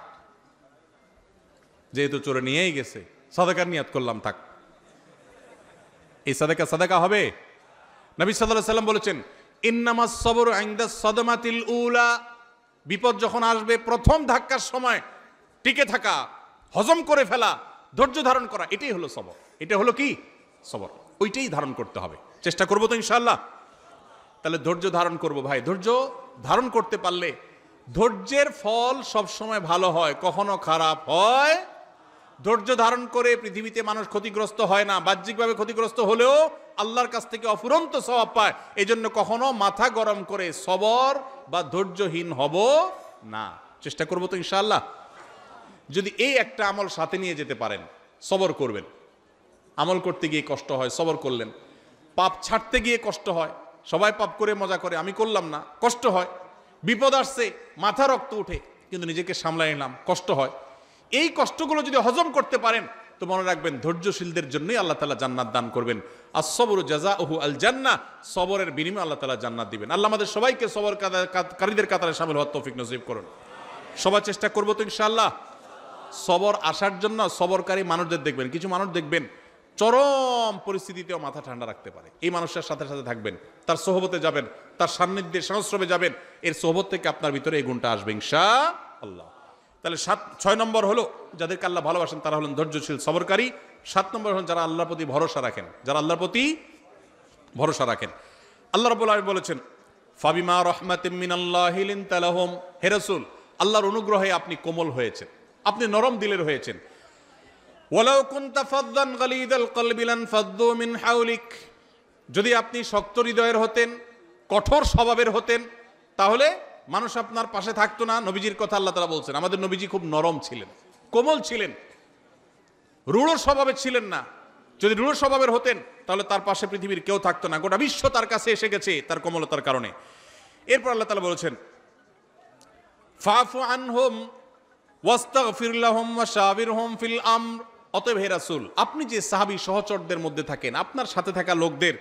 যেহেতু চোরে নিয়েই গেছে, সাদাকার নিয়াত করলাম, থাক। এই সাদাকা হবে? নবী সাল্লাল্লাহু আলাইহি ওয়াসাল্লাম বলেছেন ইন্নামাস সাবরু ইনদাস সাদমাতিল উলা, বিপদ যখন আসবে প্রথম ধাক্কার সময় টিকে থাকা, হজম করে ফেলা, ধৈর্য ধারণ করা, এটাই হলো সবর। এটা হলো কি? সবর। ওইটাই ধারণ করতে হবে, চেষ্টা করবো তো ইনশাআল্লাহ। তাহলে ধৈর্য ধারণ করব ভাই। ধৈর্য ধারণ করতে পারলে ধৈর্যের ফল সব সময় ভালো হয়, কখনো খারাপ হয়। ধৈর্য ধারণ করে পৃথিবীতে মানুষ ক্ষতিগ্রস্ত হয় না, বাহ্যিকভাবে ক্ষতিগ্রস্ত হলেও আল্লাহর কাছ থেকে অফুরন্ত সওয়াব পায়। এই জন্য কখনো মাথা গরম করে সবর বা ধৈর্যহীন হব না, চেষ্টা করবো তো ইনশাআল্লাহ। যদি এই একটা আমল সাথে নিয়ে যেতে পারেন, সবর করবেন। আমল করতে গিয়ে কষ্ট হয়, সবর করলেন। পাপ ছাড়তে গিয়ে কষ্ট হয়, সবাই পাপ করে মজা করে, আমি করলাম না, কষ্ট হয়। বিপদ আসছে, মাথা রক্ত উঠে, কিন্তু নিজেকে সামলাই নিলাম, কষ্ট হয়। এই কষ্টগুলো যদি হজম করতে পারেন তো মনে রাখবেন ধৈর্যশীলদের জন্যই আল্লাহ তাআলা জান্নাত দান করবেন। আস-সাবরু জাযাউহু আল জান্নাহ, সবরের বিনিময়ে আল্লাহ তাআলা জান্নাত দিবেন। আল্লাহ আমাদের সবাইকে সবরকারীদের কাতারে শামিল হওয়ার তৌফিক নসিব করুন। সবাই চেষ্টা করবো তো ইনশাআল্লাহ। সবর আসার জন্য সবরকারী মানুষদের দেখবেন, কিছু মানুষ দেখবেন চরম পরিস্থিতিতেও মাথা ঠান্ডা রাখতে পারে, এই মানুষের সাথে সাথে থাকবেন, তার সোহবতে যাবেন, তার সান্নিধ্যে সংস্রবে যাবেন, এর সোহবত থেকে আপনার ভিতরে এই গুণটা আসবে ইনশাআল্লাহ। তাহলে 6 নম্বর হলো যাদেরকে আল্লাহ ভালোবাসেন তারা হলেন ধৈর্যশীল সবরকারী। 7 নম্বর হলেন যারা আল্লাহর প্রতি ভরসা রাখেন, যারা আল্লাহর প্রতি ভরসা রাখেন। আল্লাহ রাব্বুল আলামিন বলেছেন ফাবিমা রাহমাতিম মিনাল্লাহি লিনতা লাহুম, হে রাসূল আল্লাহর অনুগ্রহে আপনি কোমল হয়েছেন, আপনি নরম দিলের হয়েছেন। ওয়ালাউ কুনতা ফাদদান গালিদাল কলবি লানফাদ্দু মিন হাওলিক, যদি আপনি শক্ত হৃদয়ের হতেন কঠোর স্বভাবের হতেন, তাহলে মানুষ আপনার পাশে থাকতো না। নবীজির কথা আল্লাহ তাআলা বলছেন, আমাদের নবীজি খুব নরম ছিলেন, কোমল ছিলেন, রূঢ় স্বভাবের ছিলেন না। যদি রূঢ় স্বভাবের হতেন তাহলে তার পাশে পৃথিবীর কেউ থাকতো না, গোটা বিশ্ব তার কাছে এসে গেছে তার কোমলতার কারণে। এরপর আল্লাহ তাআলা বলেছেন, ফাফু আনহুম ওয়াস্তাগফির লাহুম ওয়াশাবিরহুম ফিল আমর। অতএব হে রাসূল, আপনি যে সাহাবী সহচরদের মধ্যে থাকেন, আপনার সাথে থাকা লোকদের,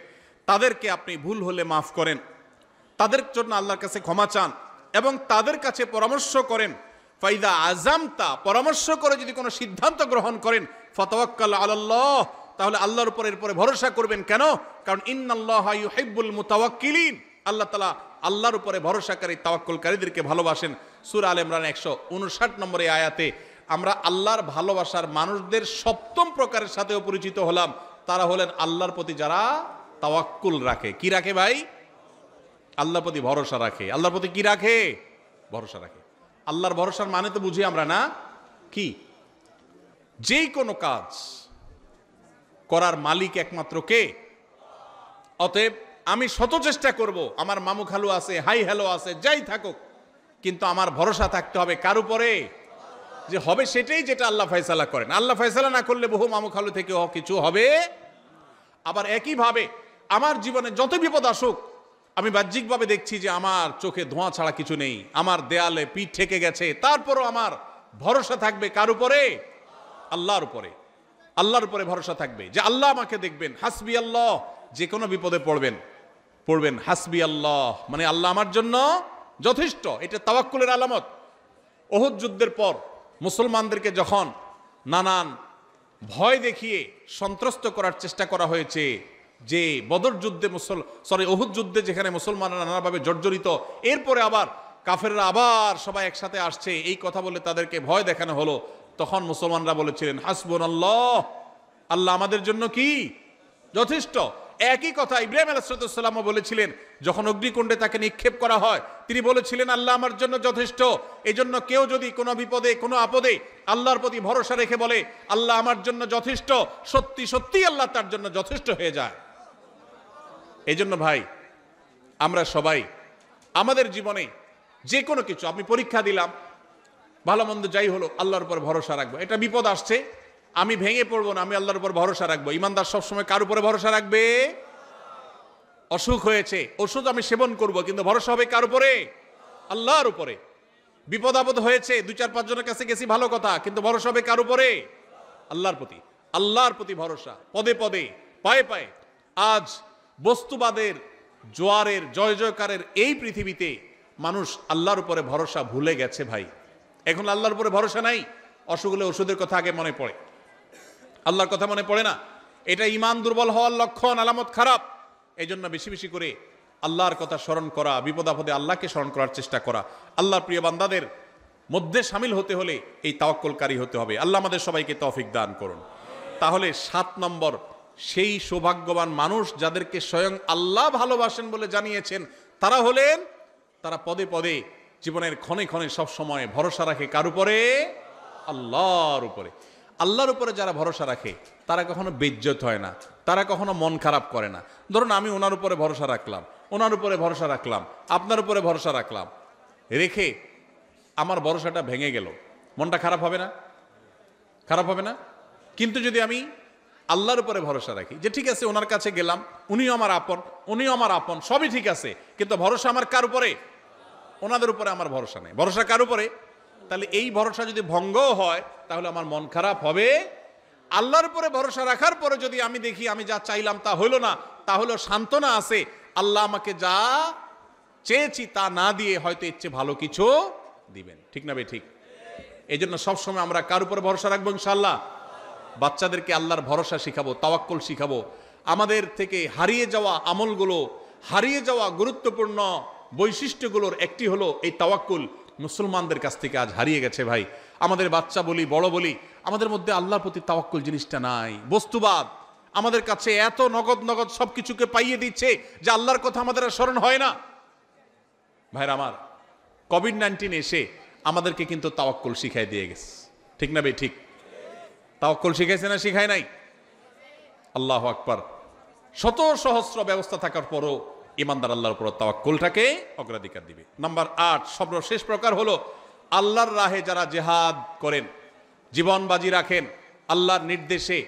তাদেরকে আপনি ভুল হলে মাফ করেন, তাদের জন্য আল্লাহর কাছে ক্ষমা চান এবং তাদের কাছে পরামর্শ করেন। ফাইদা আযামতা, পরামর্শ করে যদি কোনো সিদ্ধান্ত গ্রহণ করেন, ফাতাওয়াক্কাল আলাল্লাহ, তাহলে আল্লাহর উপর এরপরে ভরসা করবেন। কেন? কারণ ইন্নাল্লাহা ইউহিব্বুল মুতাওয়াক্কিলিন, আল্লাহ তাআলা আল্লাহর উপরে ভরসাকারী তাওয়াক্কুলকারীদেরকে ভালোবাসেন। সূরা আলে ইমরান 159 নম্বর এই আয়াতে আমরা আল্লাহর ভালোবাসার মানুষদের সপ্তম প্রকারের সাথেও পরিচিত হলাম। তারা হলেন আল্লাহর প্রতি যারা তাওয়াক্কুল রাখে। কি রাখে ভাই? আল্লাহর প্রতি ভরসা রাখে। আল্লাহর প্রতি কি রাখে? ভরসা রাখে। আল্লাহর ভরসার মানে তো বুঝি আমরা না, কি? যেই কোনো কাজ করার মালিক একমাত্র কে? অতএব আমি শত চেষ্টা করব, আমার মামু খালু আছে, হাই হ্যালো আছে, যাই থাকুক, কিন্তু আমার ভরসা থাকতে হবে কার উপরে? যে হবে সেটাই যেটা আল্লাহ ফয়সালা করেন। আল্লাহ ফয়সালা না করলে বহু মামু খালু থেকে কিছু হবে। আবার একইভাবে আমার জীবনে যত বিপদ আসুক, আমি বাহ্যিকভাবে দেখছি যে আমার চোখে ধোঁয়া ছাড়া কিছু নেই, আমার দেয়ালে পিঠ ঠেকে গেছে, তারপরও আমার ভরসা থাকবে কার উপরে? আল্লাহর উপরে। আল্লাহর উপরে ভরসা থাকবে যে আল্লাহ আমাকে দেখবেন। হাসবি আল্লাহ, যে কোনো বিপদে পড়বেন হাসবি আল্লাহ, মানে আল্লাহ আমার জন্য যথেষ্ট। এটা তাওয়াক্কুলের আলামত। উহুদ যুদ্ধের পর মুসলমানদেরকে যখন নানান ভয় দেখিয়ে সন্ত্রস্ত করার চেষ্টা করা হয়েছে, যে বদর যুদ্ধে উহুদ যুদ্ধে যেখানে মুসলমানরা নানাভাবে জর্জরিত, এরপরে আবার কাফেররা আবার সবাই একসাথে আসছে, এই কথা বলে তাদেরকে ভয় দেখানো হলো, তখন মুসলমানরা বলেছিলেন হাসবুনাল্লাহ, আল্লাহ আমাদের জন্য কি যথেষ্ট। একই কথা ইব্রাহিম আলাইহিস সালামও বলেছিলেন, যখন অগ্নিকুণ্ডে তাকে নিক্ষেপ করা হয়, তিনি বলেছিলেন আল্লাহ আমার জন্য যথেষ্ট। এই জন্য কেউ যদি কোনো বিপদে কোনো আপদে আল্লাহর প্রতি ভরসা রেখে বলে আল্লাহ আমার জন্য যথেষ্ট, সত্যি সত্যি আল্লাহ তার জন্য যথেষ্ট হয়ে যায়। এই জন্য ভাই, আমরা সবাই আমাদের জীবনে যে কোনো কিছু, আপনি পরীক্ষা দিলাম, ভালো মন্দ যাই হলো, আল্লাহর উপর ভরসা রাখবো। এটা বিপদ আসছে, আমি ভেঙে পড়বো না, আমি আল্লাহর উপর ভরসা রাখবো। ইমানদার সবসময় কার উপরে ভরসা রাখবে? অসুখ হয়েছে, ওষুধ আমি সেবন করব, কিন্তু ভরসা হবে কার উপরে? আল্লাহর উপরে। বিপদ আপদ হয়েছে, 2-4-5 জনের কাছে গেছি, ভালো কথা, কিন্তু ভরসা হবে কার উপরে? আল্লাহর প্রতি। আল্লাহর প্রতি ভরসা, পদে পদে, পায়ে পায়ে। আজ বস্তুবাদের জোয়ারের জয় জয়কারের এই পৃথিবীতে মানুষ আল্লাহর উপরে ভরসা ভুলে গেছে ভাই। এখন আল্লাহর উপরে ভরসা নাই, অসুখ হলে ওষুধের কথা আগে মনে পড়ে, আল্লাহর কথা মনে পড়ে না। এটা ঈমান দুর্বল হওয়ার লক্ষণ, আলামত খারাপ। এই জন্য বেশি বেশি করে আল্লাহর কথা স্মরণ করা, বিপদ আপদে আল্লাহকে স্মরণ করার চেষ্টা করা। আল্লাহর প্রিয় বান্দাদের মধ্যে শামিল হতে হলে এই তাওয়াক্কুলকারী হতে হবে। আল্লাহ আমাদের সবাইকে তৌফিক দান করুন। তাহলে 7 নম্বর, সেই সৌভাগ্যবান মানুষ যাদেরকে স্বয়ং আল্লাহ ভালোবাসেন বলে জানিয়েছেন, তারা হলেন, তারা পদে পদে জীবনের ক্ষণে ক্ষণে সব সময় ভরসা রাখে কার উপরে? আল্লাহর উপরে। আল্লাহর উপরে যারা ভরসা রাখে তারা কখনো বেইজ্জত হয় না, তারা কখনো মন খারাপ করে না। ধরুন আমি ওনার উপরে ভরসা রাখলাম, ওনার উপরে ভরসা রাখলাম, আপনার উপরে ভরসা রাখলাম, রেখে আমার ভরসাটা ভেঙে গেল, মনটা খারাপ হবে না? খারাপ হবে না? কিন্তু যদি আমি আল্লাহর উপরে ভরসা রাখি, যে ঠিক আছে ওনার কাছে গেলাম, উনিও আমার আপন, উনিও আমার আপন, সবই ঠিক আছে, কিন্তু ভরসা আমার কার উপরে? ওনাদের উপরে আমার ভরসা নেই। ভরসা কার উপরে? তাহলে এই ভরসা যদি ভঙ্গ হয় তাহলে আমার মন খারাপ হবে। আল্লাহর উপরে ভরসা রাখার পরে যদি আমি দেখি আমি যা চাইলাম তা হইল না, তাহলে সান্ত্বনা আছে, আল্লাহ আমাকে যা চেয়েছি তা না দিয়ে হয়তো এর চেয়ে ভালো কিছু দিবেন। ঠিক না ভাই? ঠিক। এই জন্য সবসময় আমরা কার উপরে ভরসা রাখবো? ইনশাআল্লাহ। বাচ্চাদেরকে আল্লাহর ভরসা শিখাবো, তাওয়াক্কুল শিখাবো। আমাদের থেকে হারিয়ে যাওয়া আমলগুলো, হারিয়ে যাওয়া গুরুত্বপূর্ণ বৈশিষ্ট্যগুলোর একটি হলো এই তাওয়াক্কুল। মুসলমানদের কাছ থেকে আজ হারিয়ে গেছে ভাই। আমাদের বাচ্চা বলি, বড় বলি, আমাদের মধ্যে আল্লাহর প্রতি তাওয়াক্কুল জিনিসটা নাই। বস্তুবাদ আমাদের কাছে এত নগদ নগদ সবকিছুকে পাইয়ে দিচ্ছে যে আল্লাহর কথা আমাদের আর স্মরণ হয় না। ভাইরা আমার, কোভিড-19 এসে আমাদেরকে কিন্তু তাওয়াক্কুল শিখাই দিয়ে গেছে। ঠিক না ভাই? ঠিক। তাওয়াক্কুল শিখাইছে না শিখায় নাই? আল্লাহু আকবার। শত সহস্র ব্যবস্থা থাকার পরও ইমানদার আল্লাহর উপর তাওয়াক্কুলটাকে অগ্রাধিকার দিবে। নাম্বার 8, সর্বশেষ প্রকার হলো আল্লাহর রাহে যারা জিহাদ করেন, জীবন বাজি রাখেন, আল্লাহর নির্দেশে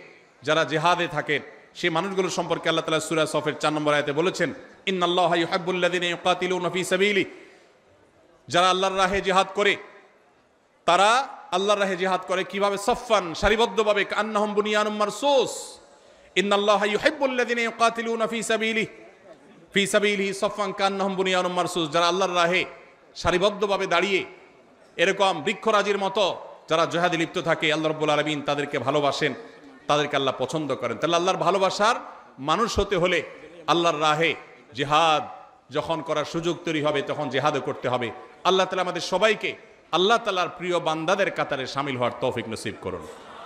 যারা জিহাদে থাকেন, সেই মানুষগুলো সম্পর্কে আল্লাহ তাআলা সূরা সফের 4 নম্বর আয়াতে বলেছেন, ইন্নাল্লাহা ইউহিব্বুল্লাযিনা ইউকাতিলুনা ফী সাবিলি, যারা আল্লাহর রাহে জিহাদ করে, তারা আল্লাহর রাহে জিহাদ করে কিভাবে? সফফান, সারিবদ্ধভাবে, কান্নাহুম বুনিয়ানুম মারসুস। ইন্নাল্লাহা ইউহিব্বুল্লাযিনা ইউকাতিলুনা ফী সাবিলিহি সফফান কান্নাহুম বুনিয়ানুম মারসুস, যারা আল্লাহর রাহে সারিবদ্ধভাবে দাঁড়িয়ে এরকম বৃক্ষরাজির মতো যারা জিহাদে লিপ্ত থাকে, আল্লাহ রাব্বুল আলামিন তাদেরকে ভালোবাসেন, তাদেরকে আল্লাহ পছন্দ করেন। তাহলে আল্লাহর ভালোবাসার মানুষ হতে হলে আল্লাহর রাহে জিহাদ যখন করার সুযোগ তৈরি হবে তখন জিহাদও করতে হবে। আল্লাহ তাআলা আমাদের সবাইকে আল্লাহ তাআলার প্রিয় বান্দাদের কাতারে শামিল হওয়ার তৌফিক নসিব করুন।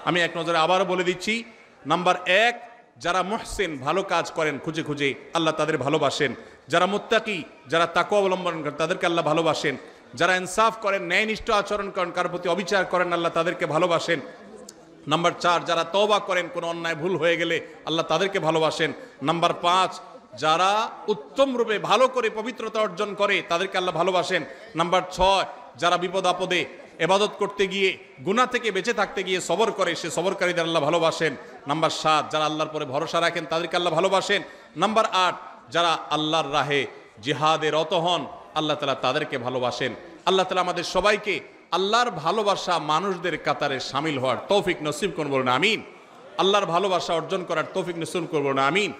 আমি এক নজরে আবারও বলে দিচ্ছি, নাম্বার 1, যারা মুহসিন, ভালো কাজ করেন খুঁজে খুঁজে, আল্লাহ তাদের ভালোবাসেন। যারা মুত্তাকি, যারা তাকওয়া অবলম্বন করেন, তাদেরকে আল্লাহ ভালোবাসেন। যারা ইনসাফ করেন, ন্যায়নিষ্ঠ আচরণ করেন, কারোর প্রতি অবিচার করেন, আল্লাহ তাদেরকে ভালোবাসেন। নাম্বার 4, যারা তওবা করেন, কোনো অন্যায় ভুল হয়ে গেলে আল্লাহ তাদেরকে ভালোবাসেন। নাম্বার 5, যারা উত্তম রূপে ভালো করে পবিত্রতা অর্জন করে, তাদেরকে আল্লাহ ভালোবাসেন। নাম্বার 6, যারা বিপদ আপদে ইবাদত করতে গিয়ে, গুনাহ থেকে বেঁচে থাকতে গিয়ে সবর করে, সে সবরকারীদের আল্লাহ ভালোবাসেন। নাম্বার 7, যারা আল্লাহর পরে ভরসা রাখেন, তাদেরকে আল্লাহ ভালোবাসেন। নাম্বার 8, যারা আল্লাহর রাহে জিহাদে রত হন, আল্লাহ তাআলা তাদেরকে ভালোবাসেন। আল্লাহ তাআলা আমাদের সবাইকে আল্লাহর ভালোবাসা মানুষদের কাতারে শামিল হওয়ার তৌফিক নসিব করুন, বলুন আমিন। আল্লাহর ভালোবাসা অর্জন করার তৌফিক নসিব করুন, বলুন আমিন।